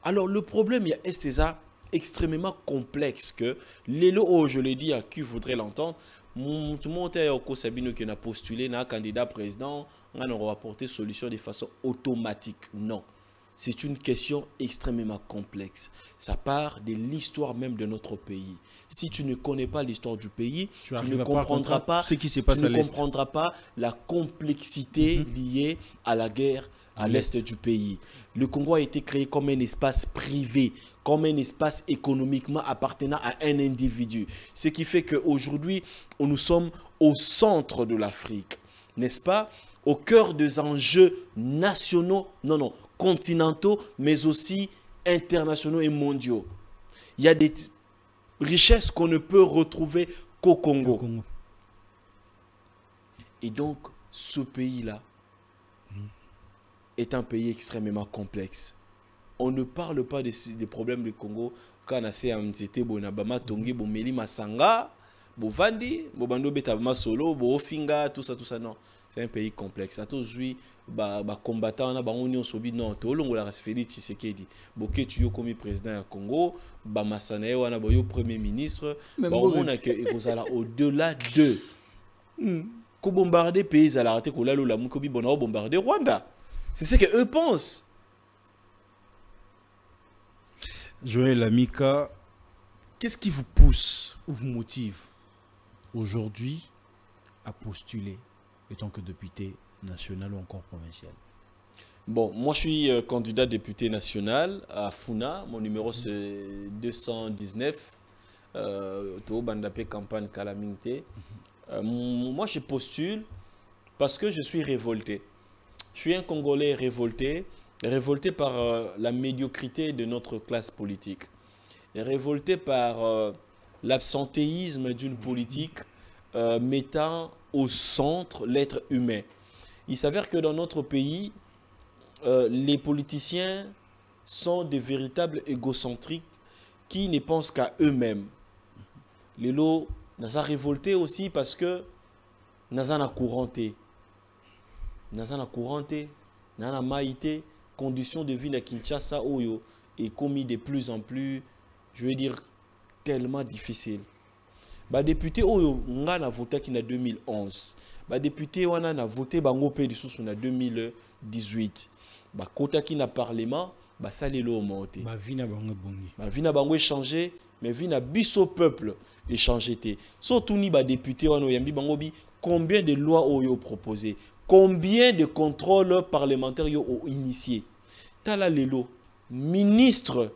Alors le problème, il y a Esteza extrêmement complexe que les lots, je l'ai dit à qui voudrait l'entendre, tout le monde qui a postulé un candidat président, on aura apporté solution de façon automatique. Non. C'est une question extrêmement complexe. Ça part de l'histoire même de notre pays. Si tu ne connais pas l'histoire du pays, tu ne comprendras pas ce qui se passe à l'Est. Tu ne comprendras pas la complexité liée à la guerre à l'Est du pays. Le Congo a été créé comme un espace privé, comme un espace économiquement appartenant à un individu. Ce qui fait qu'aujourd'hui, nous sommes au centre de l'Afrique, n'est-ce pas? Au cœur des enjeux nationaux, continentaux, mais aussi internationaux et mondiaux. Il y a des richesses qu'on ne peut retrouver qu'au Congo. Et donc, ce pays-là est un pays extrêmement complexe. On ne parle pas des problèmes du Congo quand on a ces amitiés, bonabama, tongi, bomeli, masanga, bovandi, bobando betabama solo, bofinga, tout ça, non. C'est un pays complexe. À tous les combattants, on a sobi non, tout le monde a fait Tshisekedi. Boké tu comme président du Congo, Masanae wana boyo premier ministre, on a que au-delà de ko bombarder pays à la raté ko la la mukobi bona bombarder Rwanda. C'est ce que eux pensent. Joël Amika, qu'est-ce qui vous pousse ou vous motive aujourd'hui à postuler en tant que député national ou encore provincial? Bon, moi je suis candidat député national à Funa. Mon numéro c'est 219. Bandapé campagne Calamité. Moi je postule parce que je suis révolté. Je suis un Congolais révolté par la médiocrité de notre classe politique. Et révolté par l'absentéisme d'une politique mettant au centre l'être humain. Il s'avère que dans notre pays, les politiciens sont des véritables égocentriques qui ne pensent qu'à eux-mêmes. Les lots, Naza révolté aussi parce que naza na couranté. Naza na couranté, naza na maïté, conditions de vie na Kinshasa oyo est commis de plus en plus, je veux dire, tellement difficile. Ba député oyo nga na voté qui na 2011. Ba député wana na voté bango pe lisusu na 2018. Ba kota qui na parlement, ba salelo monté. Ba vina bango bongi. Ba vina bango échangé, mais vina biso peuple échangé té. Surtout ni ba député wana yambi bango bi combien de lois oyo proposé, combien de contrôles parlementaires yo ont initié. Tala lelo ministre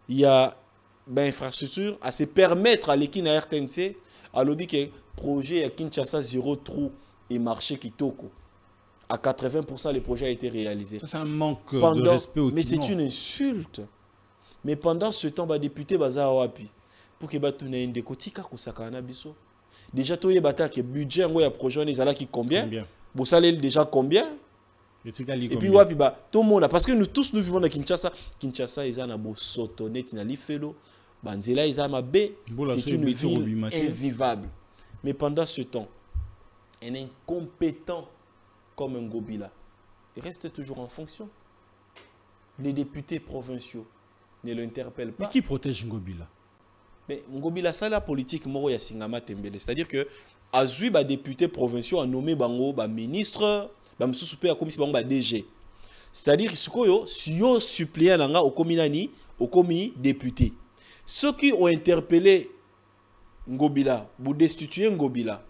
il y a ben, infrastructure à se permettre à l'équipe à RTNC à l'objet que projet à Kinshasa zéro trou et marché Kitoko. À 80% les projets ont été réalisés. Ça c'est un manque de respect au mais c'est une insulte. Mais pendant ce temps, les députés baza wapi pour que batu na inde kotika kusaka na biso. Déjà to yebata que budget ngo ya projet les ala qui combien? Vous savez déjà combien? Et puis wapi ba tout le monde parce que nous tous nous vivons dans Kinshasa. Kinshasa ils na bo sotonet na lifelo. Banzela ils ma B. C'est une ville invivable. Mais pendant ce temps, un incompétent comme un Ngobila, il reste toujours en fonction. Les députés provinciaux ne l'interpellent pas. Mais qui protège Ngobila? Mais Ngobila, ça la politique moro ya Singama Tembele. C'est-à-dire que Azui ba député provinciaux a nommé bango ba ministre, ba msusupe a commis bango ba DG. C'est-à-dire que si yo suppléant nanga au kominani, au komi député. Ceux qui ont interpellé Ngobila, pour destituer Ngobila,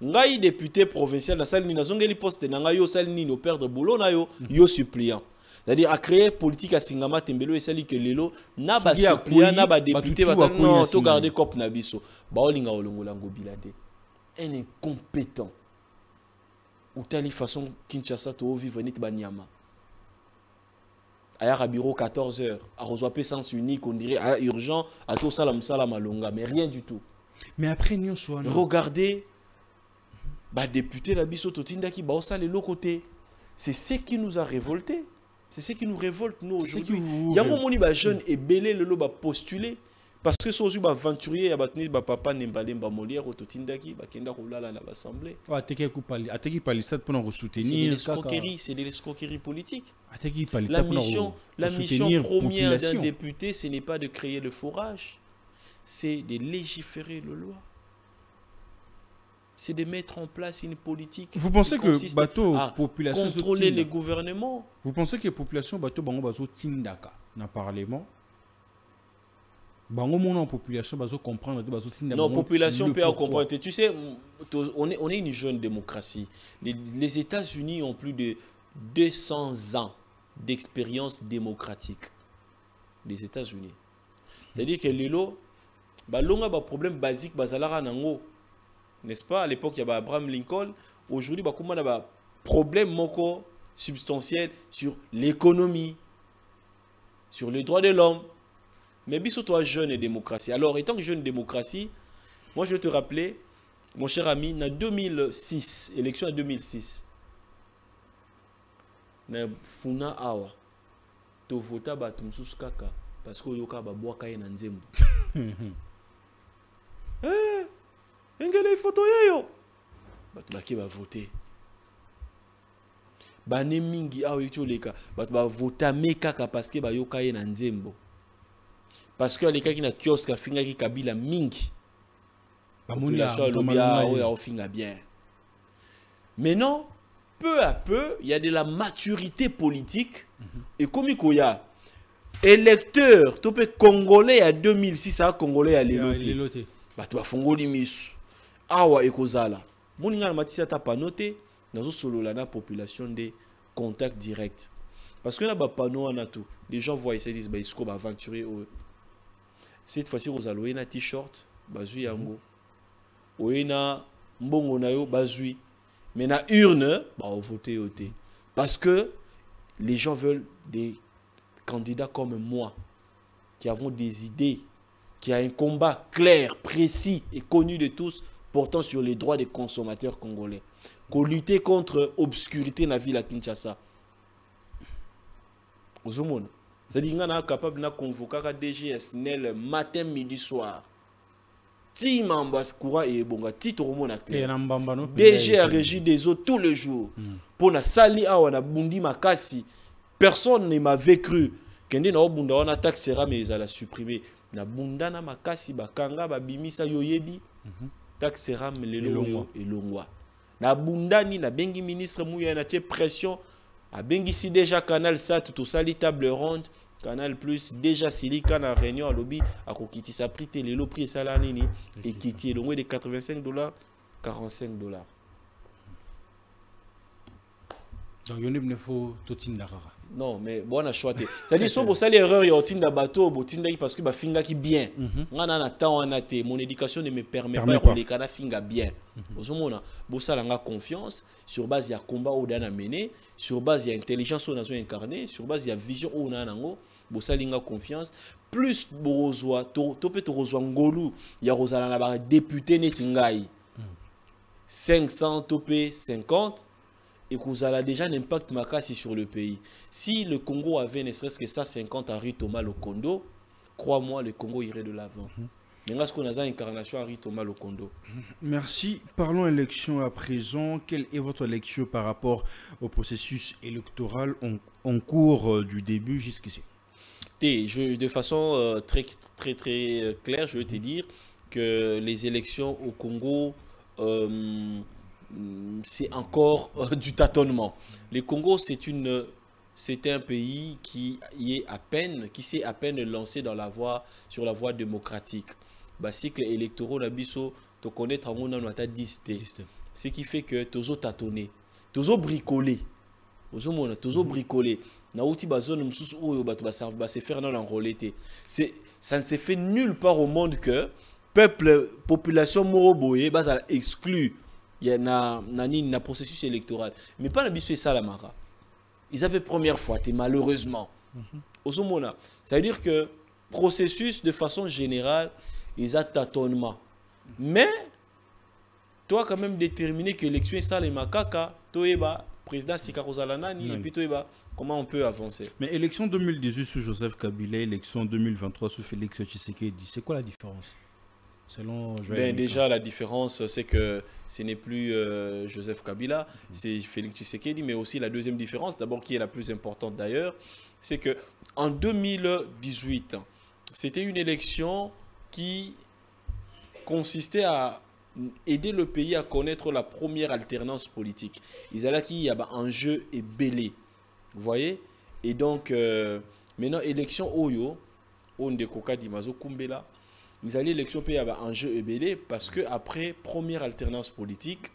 ngai député provincial na salle ni nazongeli poste nanga yo salle ni no perdre boulot na yo yo suppliant. C'est-à-dire à créer politique à Singama Tembelo et celle que lelo na ba suppliant na ba député ba non to garder cop na biso. Ba olinga olongola Ngobila te. Un incompétent. Ou telle façon Kinshasa to vivre nit banyama. À bureau 14h, à reçoit sens unique, on dirait à urgent, à tout salam salam longa, mais rien du tout. Mais après nous regardez, bah député la biso totinda qui ba ça les l'autre côté. C'est ce qui nous a révolté. C'est ce qui nous révolte nous aujourd'hui. Il y a un moment où les jeunes et belé le loba postuler parce que ceux qui sont aventuriers ya batni ba papa nembale ba molière au totinda qui ba kenda kolala na l'assemblée. Ateki pali ça pour nous soutenir. C'est de l'escroquerie politique. La mission première d'un député, ce n'est pas de créer le forage, c'est de légiférer la loi. C'est de mettre en place une politique. Vous pensez que bateau population contrôler les gouvernements? Vous pensez que la population bateau bango bazo tindaka na parlement? Bango mon population bazo comprendre bazo tindaka. Non, population peut comprendre. Tu sais, on est une jeune démocratie. Les États-Unis ont plus de 200 ans d'expérience démocratique des États-Unis. C'est-à-dire que l'élo, balonga ba problème basique bazalara nango, n'est-ce pas? À l'époque il y avait Abraham Lincoln. Aujourd'hui comment on a problème moko substantiel sur l'économie, sur les droits de l'homme. Mais biso toi jeune démocratie. Alors étant que jeune démocratie, moi je vais te rappeler, mon cher ami, en 2006, élection en 2006. Na funa awa to vota bato msusu kaka parce que yoka ba boaka ye na nzembo engele photo yeyo bato baki ba voter bane mingi awa yitoleka bato ba vota me kaka parce que ba yoka ye na nzembo parce que aleka ki na kiosque afinga ki Kabila mingi bamoni la so lobia o ya ofinga bien. Mais non, peu à peu, il y a de la maturité politique. Et comme il y a électeurs, tu peux congolais à 2006, ça congolais à l'éloté. Bah tu vas fongoli misu. Awa ekozala. Moninga matisa ta pas noté dans solo la population des contacts directs. Parce que là bas panneau en tout. Les gens voient et se disent bah ils sont aventuriers. Cette fois-ci vous allez un t-shirt, bazui yango. Oena mbongo na yo bazui. Mais na urne, bah, on vote OT. Parce que les gens veulent des candidats comme moi, qui avons des idées, qui a un combat clair, précis et connu de tous, portant sur les droits des consommateurs congolais. Qu'on lutter contre l'obscurité dans la ville à Kinshasa. C'est-à-dire qu'on est capable de convoquer DGS matin, midi, soir. ti mambas courant et bonga ti to mona clair DG a régi des eaux tous les jours pour na sali awa na bundi makasi personne ne m'avait cru kende na obunda wana taxera mais ils la supprimer na bunda na makasi bakanga babimisa yoyebi taxera lelo elongwa na bundani na bengi ministre Mouya na tie pression a bengi si déjà canal sat tout sali table ronde Canal Plus déjà silika na réunion à lobby à kokiti sa prix télé le prix ça nini et qui est loin de $85 $45. Donc il ne faut tout indara. Non mais bon a choisi. Ça dit so bo sali erreur yo tinda bateau bo tinda parce que ba finga ki bien. Ngana na temps on a té mon éducation ne me permet pas de les kana finga bien. Ozomona bo sala nga confiance sur base ya combat au dana mené, sur base ya intelligence on a incarné, sur base ya vision on a nango. Bosalinga confiance plus borozwa to peut to rozwa ngolu ya rozala na ba député netingai 500 topé 50 et kuzala déjà un impact makasi sur le pays. Si le Congo avait ne serait-ce que ça 50 Henri Thomas Lokondo, crois-moi le Congo irait de l'avant. Mais ce qu'on a incarnation Henri Thomas Lokondo. Merci. Parlons élection à présent. Quelle est votre lecture par rapport au processus électoral en cours du début jusqu'ici? De façon très claire, je veux te dire que les élections au Congo, c'est encore du tâtonnement. Le Congo, c'est un pays qui s'est à peine lancé dans sur la voie démocratique. Le cycle électoral, tu connais, ce qui fait que tu as tâtonné, tu as bricolé. Na outi bazone msusu oyo bato ba se faire dans l'enrôlé. Ça ne se fait nulle part au monde que peuple population moroboye basa exclu il y a na processus électoral mais pas l'habitude ça la mara. Ils avaient première fois malheureusement. Osomona, ça veut dire que processus de façon générale ils ont tâtonnement. Mais toi quand même déterminer que l'élection est ça les makaka, toeba président Sikarozalanani et puis toeba comment on peut avancer. Mais élection 2018 sous Joseph Kabila, élection 2023 sous Félix Tshisekedi, c'est quoi la différence selon déjà la différence c'est que ce n'est plus Joseph Kabila, c'est Félix Tshisekedi, mais aussi la deuxième différence, d'abord qui est la plus importante d'ailleurs, c'est que en 2018, c'était une élection qui consistait à aider le pays à connaître la première alternance politique. Ils allaient qu'il y a un jeu et belé. Vous voyez? Et donc, maintenant, élection Oyo, on décoca d'Imazo Kumbela, ils allaient élection pays à un jeu et belé parce que après première alternance politique,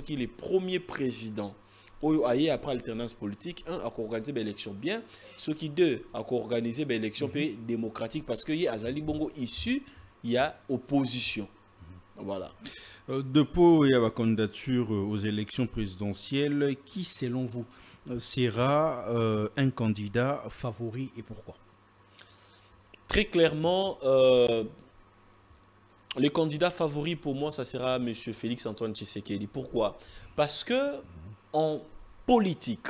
qui les premiers présidents Oyo aye après alternance politique, un a organisé l'élection bien, ceux qui deux a organisé l'élection pays démocratique parce que y a Azali Bongo issu, il y a opposition. Voilà. Depuis la candidature aux élections présidentielles, qui selon vous sera un candidat favori et pourquoi? Très clairement, le candidat favori pour moi, ça sera M. Félix Antoine Tshisekedi. Pourquoi? Parce que en politique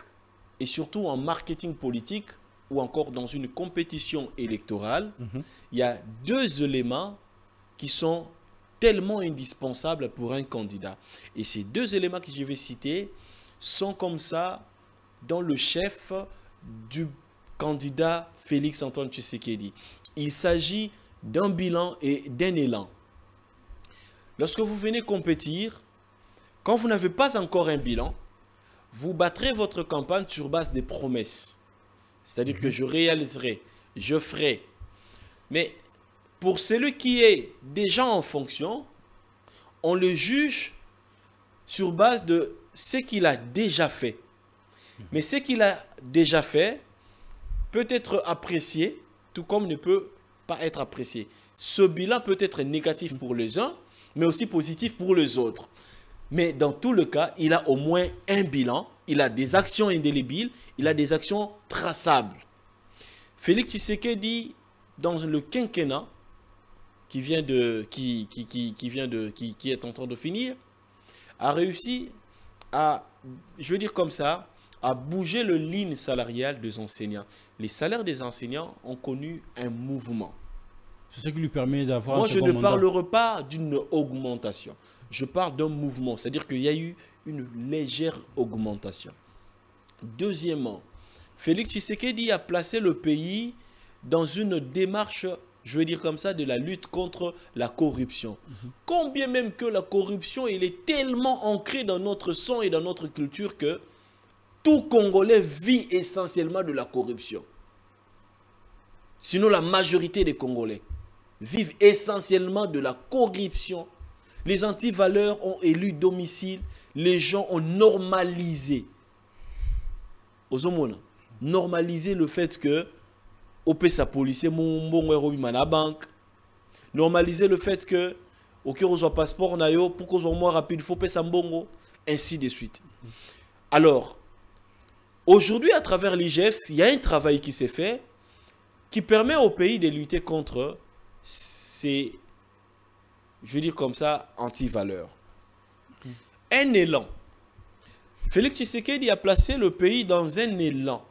et surtout en marketing politique ou encore dans une compétition électorale, il y a deux éléments qui sont tellement indispensables pour un candidat. Et ces deux éléments que je vais citer sont comme ça dans le chef du candidat Félix Antoine Tshisekedi. Il s'agit d'un bilan et d'un élan. Lorsque vous venez compétir, quand vous n'avez pas encore un bilan, vous battrez votre campagne sur base des promesses. C'est-à-dire que je réaliserai, je ferai. Mais pour celui qui est déjà en fonction, on le juge sur base de ce qu'il a déjà fait. Mais ce qu'il a déjà fait peut être apprécié, tout comme ne peut pas être apprécié. Ce bilan peut être négatif pour les uns, mais aussi positif pour les autres. Mais dans tout le cas, il a au moins un bilan, il a des actions indélébiles, il a des actions traçables. Félix Tshisekedi, dans le quinquennat qui est en train de finir, a réussi à, je veux dire comme ça, à bouger le ligne salarial des enseignants. Les salaires des enseignants ont connu un mouvement. C'est ce qui lui permet d'avoir Moi, je ne parlerai pas d'une augmentation. Je parle d'un mouvement, c'est-à-dire qu'il y a eu une légère augmentation. Deuxièmement, Félix Tshisekedi a placé le pays dans une démarche, je veux dire comme ça, de la lutte contre la corruption. Combien même que la corruption, il est tellement ancré dans notre sang et dans notre culture que tout Congolais vit essentiellement de la corruption. Sinon, la majorité des Congolais vivent essentiellement de la corruption. Les antivaleurs ont élu domicile. Les gens ont normalisé. Normaliser le fait que OP sa police mon banque. Normaliser le fait que OK on soit passeport nayo pour qu'on soit moins rapide, il faut payer Sambongo, ainsi de suite. Alors, aujourd'hui, à travers l'IGF, il y a un travail qui s'est fait qui permet au pays de lutter contre ces, je veux dire comme ça, anti-valeurs. Un élan. Félix Tshisekedi a placé le pays dans un élan.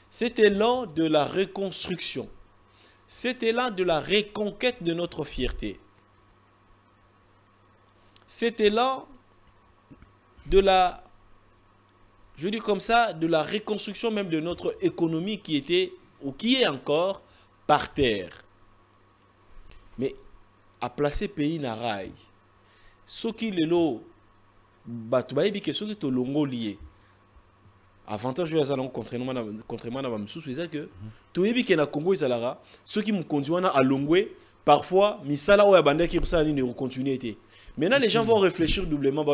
Cet élan de la reconstruction. Cet élan de la reconquête de notre fierté. Cet élan de la, je veux dire comme ça, de la reconstruction même de notre économie qui était, ou qui est encore, par terre. Mais à placer pays na rail. Ce qui est là, batubaïbi que ce qui est longo lié. Avantage de la contrairement à Mamsou, c'est que tout le monde na Congo izalara, ceux qui me conduisent à Longwe, parfois misala ou abandé qui ça ne continue. Maintenant les gens vont réfléchir doublement.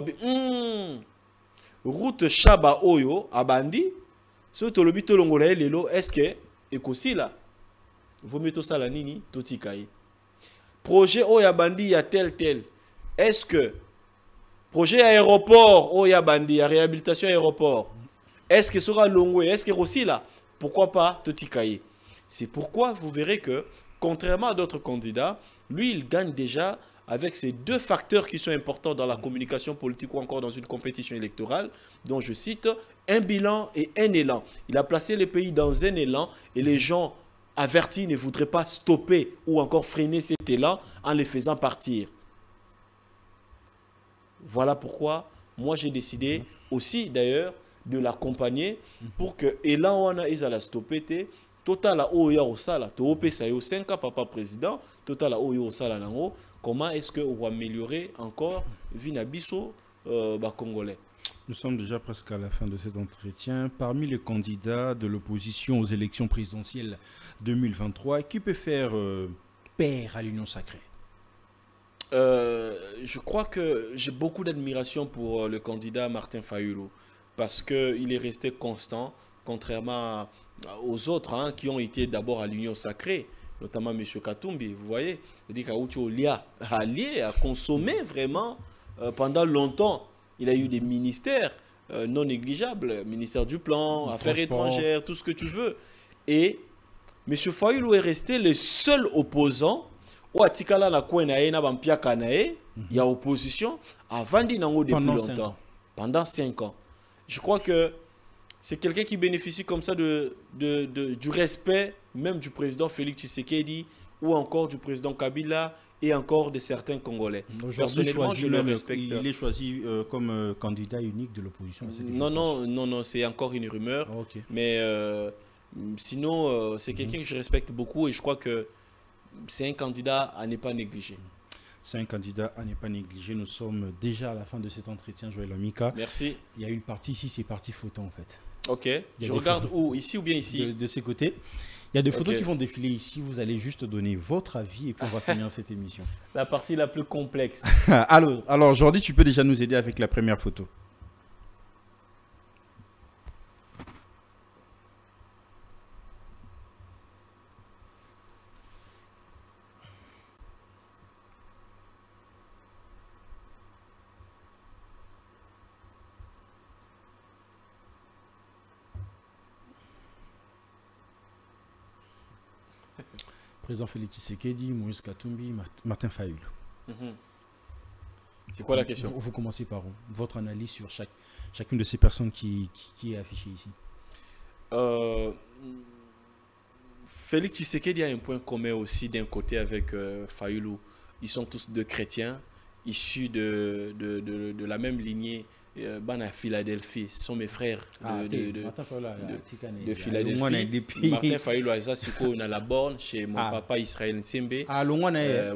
Route Chaba Oyo abandi, ce que le but de Longo est-ce que écosi là, vous mettez ça la nini totikaye. Projet Oyabandi y a tel. Est-ce que projet aéroport Oyabandi, à réhabilitation aéroport, est-ce que sera Longwe, est-ce que aussi là, pourquoi pas Totikaye? C'est pourquoi vous verrez que, contrairement à d'autres candidats, lui il gagne déjà avec ces deux facteurs qui sont importants dans la communication politique ou encore dans une compétition électorale, dont je cite un bilan et un élan. Il a placé le pays dans un élan et les gens avertis ne voudraient pas stopper ou encore freiner cet élan en les faisant partir. Voilà pourquoi moi j'ai décidé aussi d'ailleurs de l'accompagner pour que l'élan wana izala stopper total a oya osala to opesa yo 5 ans papa président total a oya osala nango. Comment est-ce qu'on va améliorer encore Vinabiso congolais? Nous sommes déjà presque à la fin de cet entretien. Parmi les candidats de l'opposition aux élections présidentielles 2023, qui peut faire pair à l'Union sacrée? Je crois que j'ai beaucoup d'admiration pour le candidat Martin Fayulu parce qu'il est resté constant, contrairement aux autres qui ont été d'abord à l'Union sacrée, notamment M. Katumbi, vous voyez, c'est-à-dire qu'Aouti allié a consommé vraiment pendant longtemps. Il a eu des ministères non négligeables, ministère du plan, affaires étrangères, tout ce que tu veux. Et M. Fayulu est resté le seul opposant. Il y a opposition avant d'Inango depuis longtemps. Pendant 5 ans. Je crois que c'est quelqu'un qui bénéficie comme ça du respect même du président Félix Tshisekedi ou encore du président Kabila et encore de certains Congolais. Personnellement, je le respecte. Il est choisi comme candidat unique de l'opposition. Non, c'est encore une rumeur. Ah, okay. Mais sinon, c'est quelqu'un que je respecte beaucoup et je crois que c'est un candidat à ne pas négliger. C'est un candidat à ne pas négliger. Nous sommes déjà à la fin de cet entretien, Joël Amika. Merci. Il y a une partie ici, c'est partie photo en fait. Ok. Je regarde où? Ici ou bien ici? De ces côtés. Il y a des photos qui vont défiler ici. Vous allez juste donner votre avis et puis on va finir cette émission. La partie la plus complexe. Alors aujourd'hui, tu peux déjà nous aider avec la première photo. Président Félix Tshisekedi, Moïse Katumbi, Martin Fayulu. C'est quoi la question? Vous commencez par votre analyse sur chacune de ces personnes qui est affichée ici. Félix Tshisekedi a un point commun aussi d'un côté avec Fayulu. Ils sont tous deux chrétiens, issus de la même lignée. Bana Philadelphie, ce sont mes frères de Philadelphie. Martin Fayulu on a la borne chez mon papa Israël Nsembe.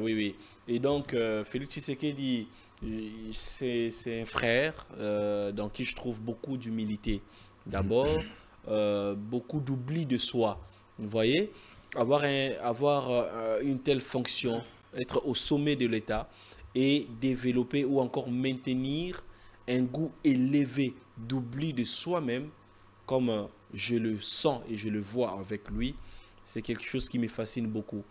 Oui, oui. Et donc, Félix Tshisekedi, c'est un frère dans qui je trouve beaucoup d'humilité. D'abord, beaucoup d'oubli de soi. Vous voyez, avoir une telle fonction, être au sommet de l'État et développer ou encore maintenir un goût élevé d'oubli de soi-même, comme je le sens et je le vois avec lui, c'est quelque chose qui me fascine beaucoup.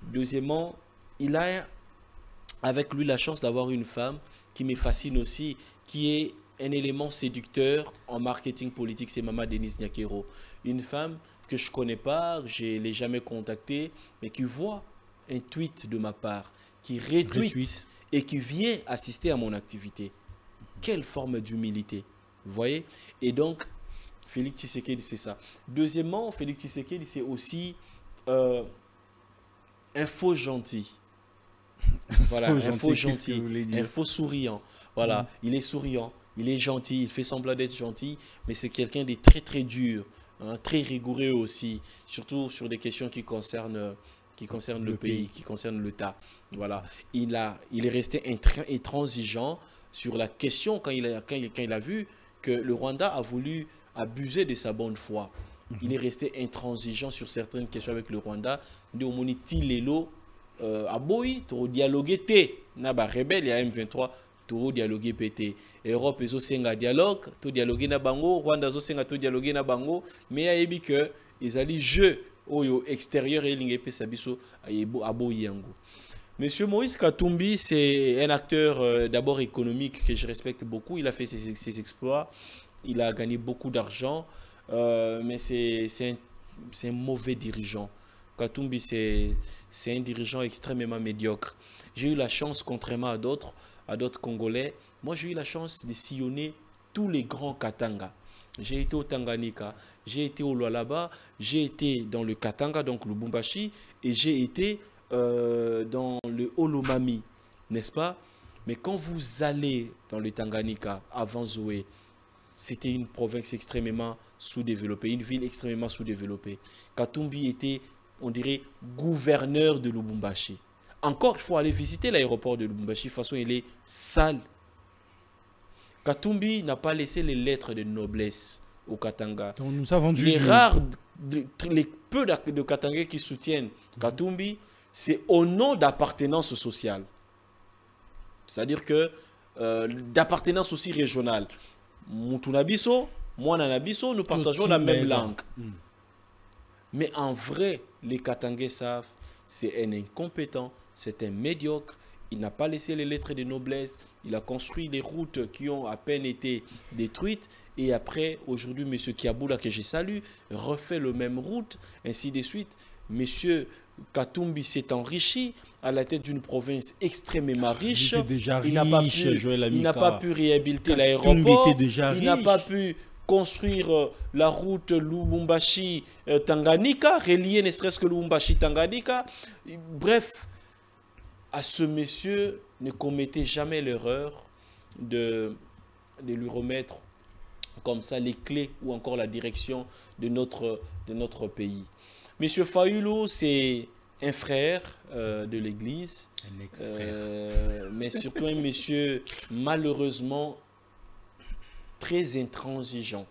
Deuxièmement, il a avec lui la chance d'avoir une femme qui me fascine aussi, qui est un élément séducteur en marketing politique, c'est Maman Denise Nyakero. Une femme que je ne connais pas, je ne l'ai jamais contactée, mais qui voit un tweet de ma part, qui retweet et qui vient assister à mon activité. Quelle forme d'humilité, vous voyez? Et donc, Félix Tshisekedi, c'est ça. Deuxièmement, Félix Tshisekedi, c'est aussi un faux gentil. Voilà, un faux gentil, un faux souriant. Voilà, il est souriant, il est gentil, il fait semblant d'être gentil, mais c'est quelqu'un de très très dur, hein, très rigoureux aussi, surtout sur des questions qui concernent le pays, qui concernent l'État. Voilà, il est resté intransigeant sur la question quand il a vu que le Rwanda a voulu abuser de sa bonne foi. Il est resté intransigeant sur certaines questions avec le Rwanda. Nous avons dit aboyi to dialoguer té na ba rebelle ya M23 to dialoguer pété. Europe ezo senga dialogue to dialoguer na bango, Rwanda zo senga to dialoguer na bango, mais ya yebi que ezali jeu oyo extérieur et lingue pe sabiso aboyi yango. Monsieur Moïse Katumbi, c'est un acteur d'abord économique que je respecte beaucoup. Il a fait ses exploits, il a gagné beaucoup d'argent, mais c'est un mauvais dirigeant. Katumbi, c'est un dirigeant extrêmement médiocre. J'ai eu la chance, contrairement à d'autres Congolais, moi j'ai eu la chance de sillonner tous les grands Katanga. J'ai été au Tanganyika, j'ai été au Lualaba, j'ai été dans le Katanga, donc le Lubumbashi, et j'ai été dans le Olomami, n'est-ce pas? Mais quand vous allez dans le Tanganyika, avant Zoé, c'était une province extrêmement sous-développée, une ville extrêmement sous-développée. Katumbi était, on dirait, gouverneur de Lubumbashi. Encore, il faut aller visiter l'aéroport de Lubumbashi. De toute façon, il est sale. Katumbi n'a pas laissé les lettres de noblesse au Katanga. Donc, nous avons les peu de Katangais qui soutiennent Katumbi, c'est au nom d'appartenance sociale. C'est-à-dire que d'appartenance aussi régionale. Moutunabiso, moi Nanabiso, nous partageons la même langue. Mais en vrai, les Katangais savent, c'est un incompétent, c'est un médiocre. Il n'a pas laissé les lettres de noblesse. Il a construit des routes qui ont à peine été détruites. Et après, aujourd'hui, M. Kiaboula, que je salue, refait le même route, ainsi de suite. M. Katumbi s'est enrichi à la tête d'une province extrêmement riche. Il n'a pas pu réhabiliter l'aéroport. Il n'a pas pu construire la route Lubumbashi-Tanganyika, relier ne serait-ce que Lubumbashi-Tanganyika. Bref, à ce monsieur, ne commettez jamais l'erreur de lui remettre comme ça les clés ou encore la direction de notre pays. Monsieur Fayulu, c'est un frère de l'Église, un ex-frère, mais surtout un monsieur malheureusement très intransigeant,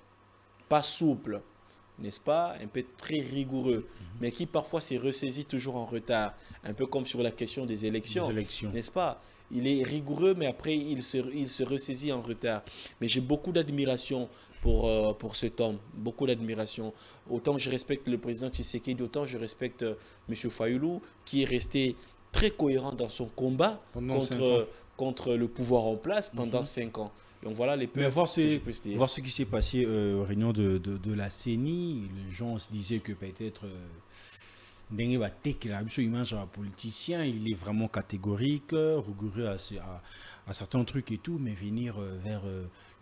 pas souple, n'est-ce pas, un peu très rigoureux, mais qui parfois s'est ressaisi toujours en retard, un peu comme sur la question des élections. N'est-ce pas? Il est rigoureux, mais après il se ressaisit en retard. Mais j'ai beaucoup d'admiration pour cet homme, beaucoup d'admiration. Autant je respecte le président Tshisekedi, autant je respecte M. Fayulu, qui est resté très cohérent dans son combat contre le pouvoir en place pendant 5 ans. Donc voilà les mais voir ce qui s'est passé aux réunions de la CENI, les gens se disaient que peut-être politicien, il est vraiment catégorique, rigoureux à certains trucs et tout, mais venir vers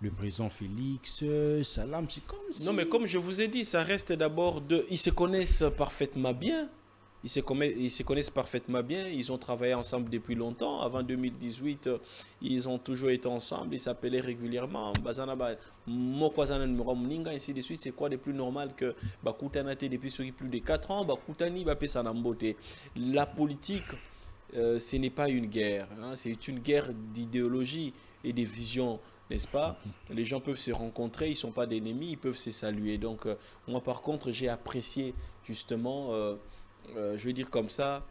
le président Félix, Salam, c'est comme si... Non, mais comme je vous ai dit, ça reste d'abord de... Ils se connaissent parfaitement bien. Ils se connaissent parfaitement bien. Ils ont travaillé ensemble depuis longtemps. Avant 2018, ils ont toujours été ensemble. Ils s'appelaient régulièrement. Ainsi de suite. C'est quoi de plus normal que Bakutanate depuis plus de 4 ans? Bakutani Sanambote. La politique, ce n'est pas une guerre. Hein. C'est une guerre d'idéologie et de vision. N'est-ce pas? Les gens peuvent se rencontrer, ils ne sont pas d'ennemis, ils peuvent se saluer. Donc, moi, par contre, j'ai apprécié justement, je vais dire comme ça,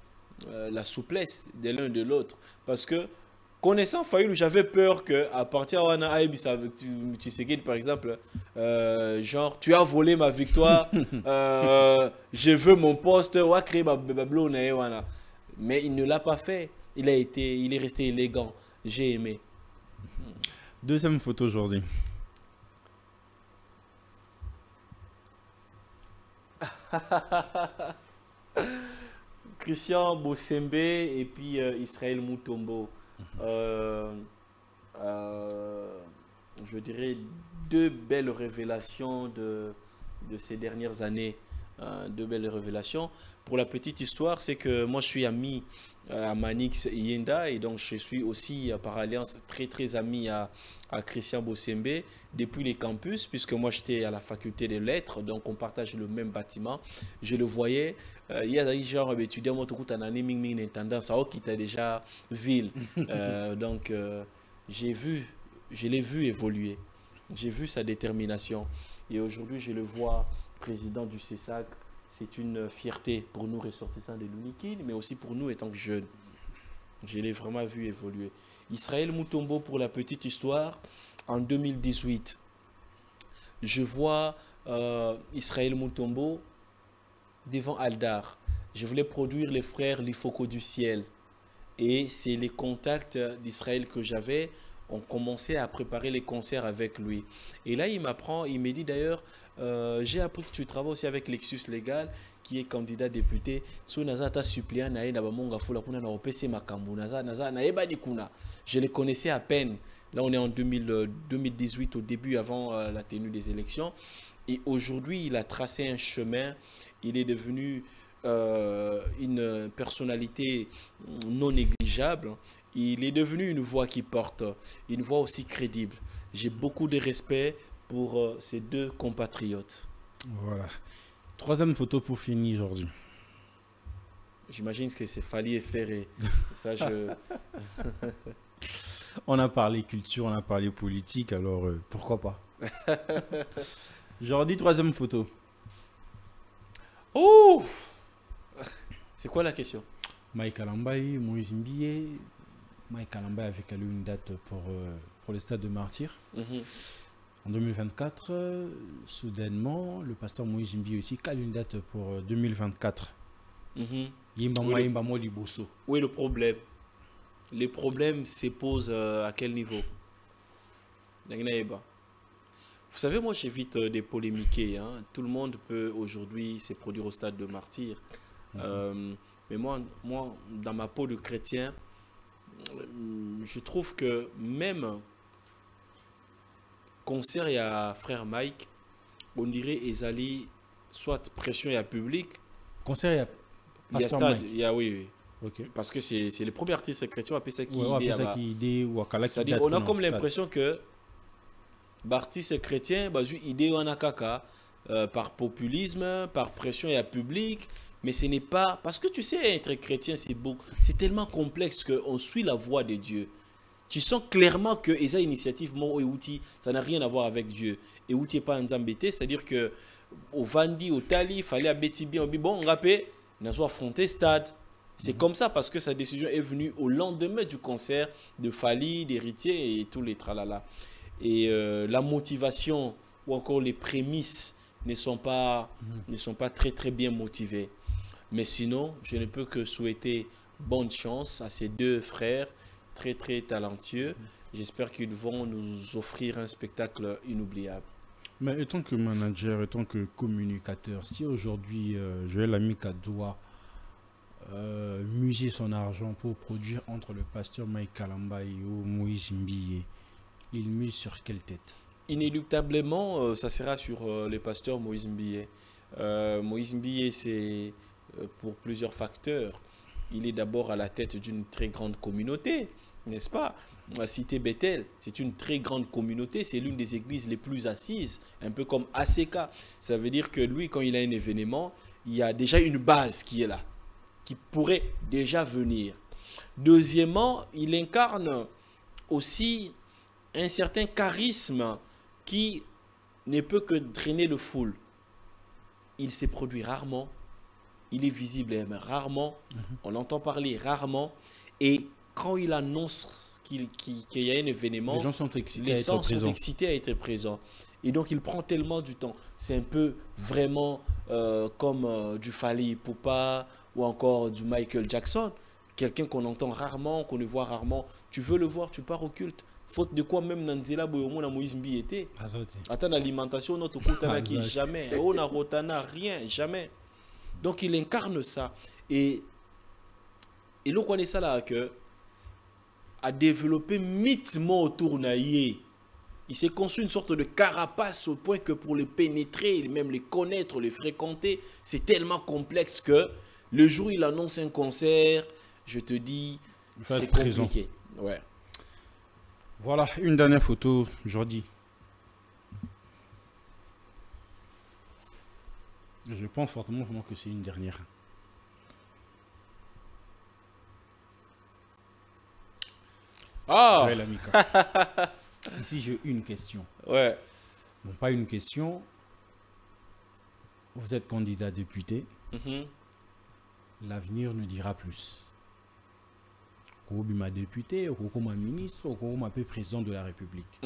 la souplesse de l'un de l'autre. Parce que, connaissant Fayulu, j'avais peur qu'à partir de Tshisekedi, par exemple, genre, tu as volé ma victoire, je veux mon poste, mais il ne l'a pas fait. Il est resté élégant. J'ai aimé. Deuxième photo aujourd'hui. Christian Bosembe et puis Israël Mutombo. Je dirais deux belles révélations de ces dernières années. Deux belles révélations. Pour la petite histoire, c'est que moi je suis ami à Manix Yenda et donc je suis aussi par alliance très ami à Christian Bosembe depuis les campus, puisque moi j'étais à la faculté des lettres, donc on partage le même bâtiment. Je le voyais, il y a des gens étudiants moi tout en année une tendance à quitter déjà ville. Donc je l'ai vu évoluer, j'ai vu sa détermination et aujourd'hui je le vois président du CESAC. C'est une fierté pour nous ressortissants de l'UNIKIL, mais aussi pour nous étant jeunes. Je l'ai vraiment vu évoluer. Israël Mutombo, pour la petite histoire, en 2018, je vois Israël Mutombo devant Aldar. Je voulais produire les frères Lifoko du ciel. Et c'est les contacts d'Israël que j'avais. On commençait à préparer les concerts avec lui. Et là, il m'apprend, il me dit d'ailleurs, j'ai appris que tu travailles aussi avec Lexus Légal, qui est candidat député. Je le connaissais à peine. Là, on est en 2018, au début, avant la tenue des élections. Et aujourd'hui, il a tracé un chemin. Il est devenu une personnalité non négligeable. Il est devenu une voix qui porte, une voix aussi crédible. J'ai beaucoup de respect pour ces deux compatriotes. Voilà. Troisième photo pour finir aujourd'hui. J'imagine que c'est Fali et Ferré. Ça, On a parlé culture, on a parlé politique, alors pourquoi pas. Jordi, troisième photo. Oh! C'est quoi la question? Mike Alambaye, Moïse Mbiye. Mike Alambaye avait calé une date pour le stade de Martyrs. En 2024, soudainement, le pasteur Moïse Mbiye aussi cale une date pour 2024. Oui, le problème. Les problèmes se posent à quel niveau? Vous savez, moi j'évite de polémiquer. Hein. Tout le monde peut aujourd'hui se produire au stade de Martyrs. Mais moi, dans ma peau de chrétien, je trouve que même concert et à frère Mike, on dirait Ezali, soit pression et à public. Concert et à il y a stade, il y a oui. Okay. Parce que c'est le premier artiste chrétien, c'est-à-dire on a comme l'impression que l'artiste chrétien, idée en akaka par populisme, par pression et à public. Mais ce n'est pas... Parce que tu sais, être chrétien, c'est beau. C'est tellement complexe qu'on suit la voix de Dieu. Tu sens clairement que esa initiative, ça n'a rien à voir avec Dieu. Et outi n'est pas un zambété, c'est-à-dire que au Vandi, au Tali, il fallait à Bétibi, on dit, bon, on rappelle, on a affronté stade. C'est comme ça parce que sa décision est venue au lendemain du concert de Fali, d'Héritier et tous les tralala. Et la motivation ou encore les prémices ne sont pas très bien motivées. Mais sinon, je ne peux que souhaiter bonne chance à ces deux frères très talentueux. J'espère qu'ils vont nous offrir un spectacle inoubliable. Mais étant que manager, étant que communicateur, si aujourd'hui Joël Amika doit muser son argent pour produire entre le pasteur Mike Alambaye ou Moïse Mbiye il mise sur quelle tête? Inéluctablement, ça sera sur le pasteur Moïse Mbiye. Moïse Mbiye, c'est pour plusieurs facteurs. Il est d'abord à la tête d'une très grande communauté, n'est-ce pas? La cité Bethel, c'est une très grande communauté, c'est l'une des églises les plus assises, un peu comme ACK. Ça veut dire que lui, quand il a un événement, il y a déjà une base qui est là, qui pourrait déjà venir. Deuxièmement, il incarne aussi un certain charisme qui ne peut que drainer le foule. Il s'est produit rarement, il est visible rarement, on entend parler rarement, et quand il annonce qu'il y a un événement, les gens sont excités à être présents. Et donc il prend tellement du temps. C'est un peu vraiment comme du Fally Ipupa ou encore du Michael Jackson. Quelqu'un qu'on entend rarement, qu'on ne voit rarement. Tu veux le voir, tu pars au culte. Faute de quoi même Nanzela Boyomona Moïse Mbiye était. Attends, l'alimentation, notre kutana qui jamais. On a rotana, rien, jamais. Donc il incarne ça. Et le connaît ça là que a développé mythement autour naïe. Il s'est construit une sorte de carapace au point que pour les pénétrer, même les connaître, les fréquenter, c'est tellement complexe que le jour où il annonce un concert, je te dis, c'est compliqué. Ouais. Voilà, une dernière photo, Jordi. Je pense fortement que c'est une dernière. Ah! Ici, j'ai une question. Ouais. Bon, pas une question. Vous êtes candidat député. L'avenir nous dira plus. Ma député, ma ministre, ma président de la République.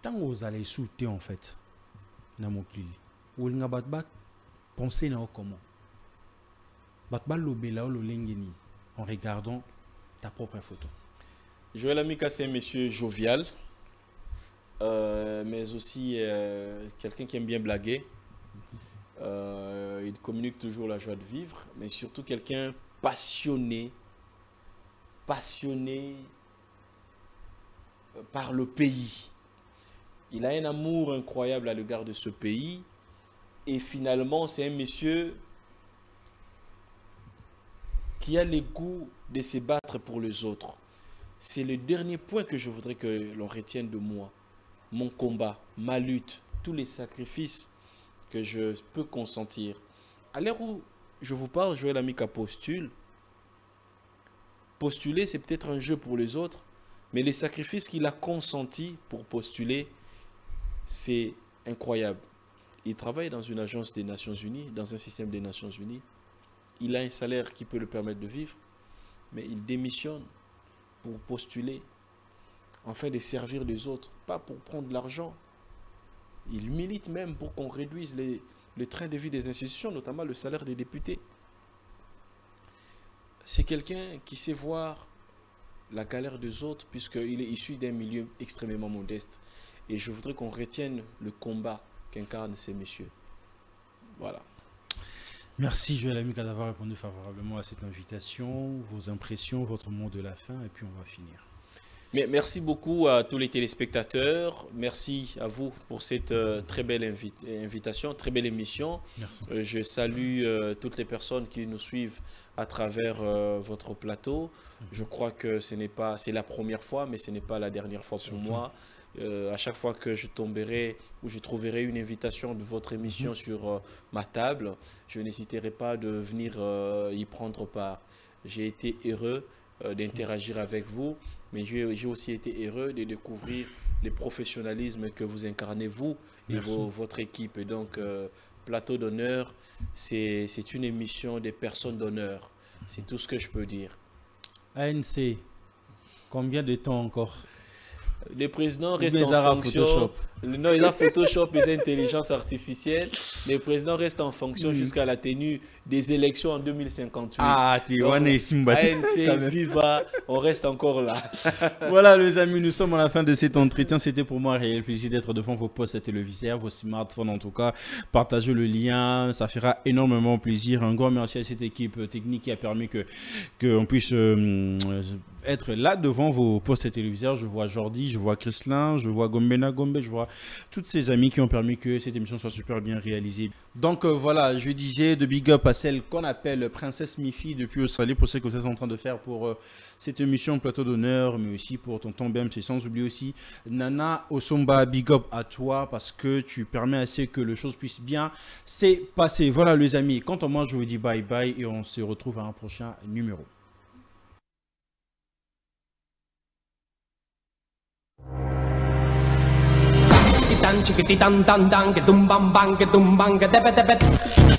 Tant que vous allez soutenir en fait, pensez comment. En regardant ta propre photo. Joël Amika, c'est un monsieur jovial, mais aussi quelqu'un qui aime bien blaguer. Il communique toujours la joie de vivre, mais surtout quelqu'un passionné par le pays. Il a un amour incroyable à l'égard de ce pays. Et finalement, c'est un monsieur qui a le goût de se battre pour les autres. C'est le dernier point que je voudrais que l'on retienne de moi. Mon combat, ma lutte, tous les sacrifices que je peux consentir. À l'heure où je vous parle, Joël Amika postule. Postuler, c'est peut-être un jeu pour les autres, mais les sacrifices qu'il a consentis pour postuler, c'est incroyable. Il travaille dans une agence des Nations Unies, dans un système des Nations Unies. Il a un salaire qui peut le permettre de vivre, mais il démissionne pour postuler, afin de servir les autres, pas pour prendre de l'argent. Il milite même pour qu'on réduise le train de vie des institutions, notamment le salaire des députés. C'est quelqu'un qui sait voir la galère des autres, puisqu'il est issu d'un milieu extrêmement modeste. Et je voudrais qu'on retienne le combat qu'incarnent ces messieurs. Voilà. Merci Joël Amika d'avoir répondu favorablement à cette invitation, vos impressions, votre mot de la fin, et puis on va finir. Mais merci beaucoup à tous les téléspectateurs. Merci à vous pour cette très belle invitation, très belle émission. Je salue toutes les personnes qui nous suivent à travers votre plateau. Je crois que c'est la première fois, mais ce n'est pas la dernière fois pour moi. À chaque fois que je tomberai ou je trouverai une invitation de votre émission sur ma table, je n'hésiterai pas de venir y prendre part. J'ai été heureux d'interagir avec vous, mais j'ai aussi été heureux de découvrir le professionnalisme que vous incarnez, vous et votre équipe. Et donc, Plateau d'honneur, c'est une émission des personnes d'honneur. C'est tout ce que je peux dire. ANC, combien de temps encore? Le président reste en fonction. Non, il a Photoshop et intelligence artificielle. Le président reste en fonction jusqu'à la tenue des élections en 2058. Ah, ANC, viva, on reste encore là. Voilà les amis, nous sommes à la fin de cet entretien. C'était pour moi un réel plaisir d'être devant vos postes téléviseurs, vos smartphones en tout cas. Partagez le lien, ça fera énormément plaisir. Un grand merci à cette équipe technique qui a permis qu'on puisse être là devant vos postes téléviseurs. Je vois Jordi, je vois Chrislin, je vois Gombena Gombe, je vois tous ces amis qui ont permis que cette émission soit super bien réalisée. Donc voilà, je disais de big up à celle qu'on appelle Princesse Mifi depuis Australie pour ce que vous êtes en train de faire pour cette émission Plateau d'honneur, mais aussi pour tonton BMC, sans oublier aussi Nana Osomba, big up à toi parce que tu permets assez que les choses puissent bien se passer. Voilà les amis, quant à moi je vous dis bye bye et on se retrouve à un prochain numéro. Chiquititan, chiquititan, tan, tan, que tumban, ban, que tumban, que tepe, tepe.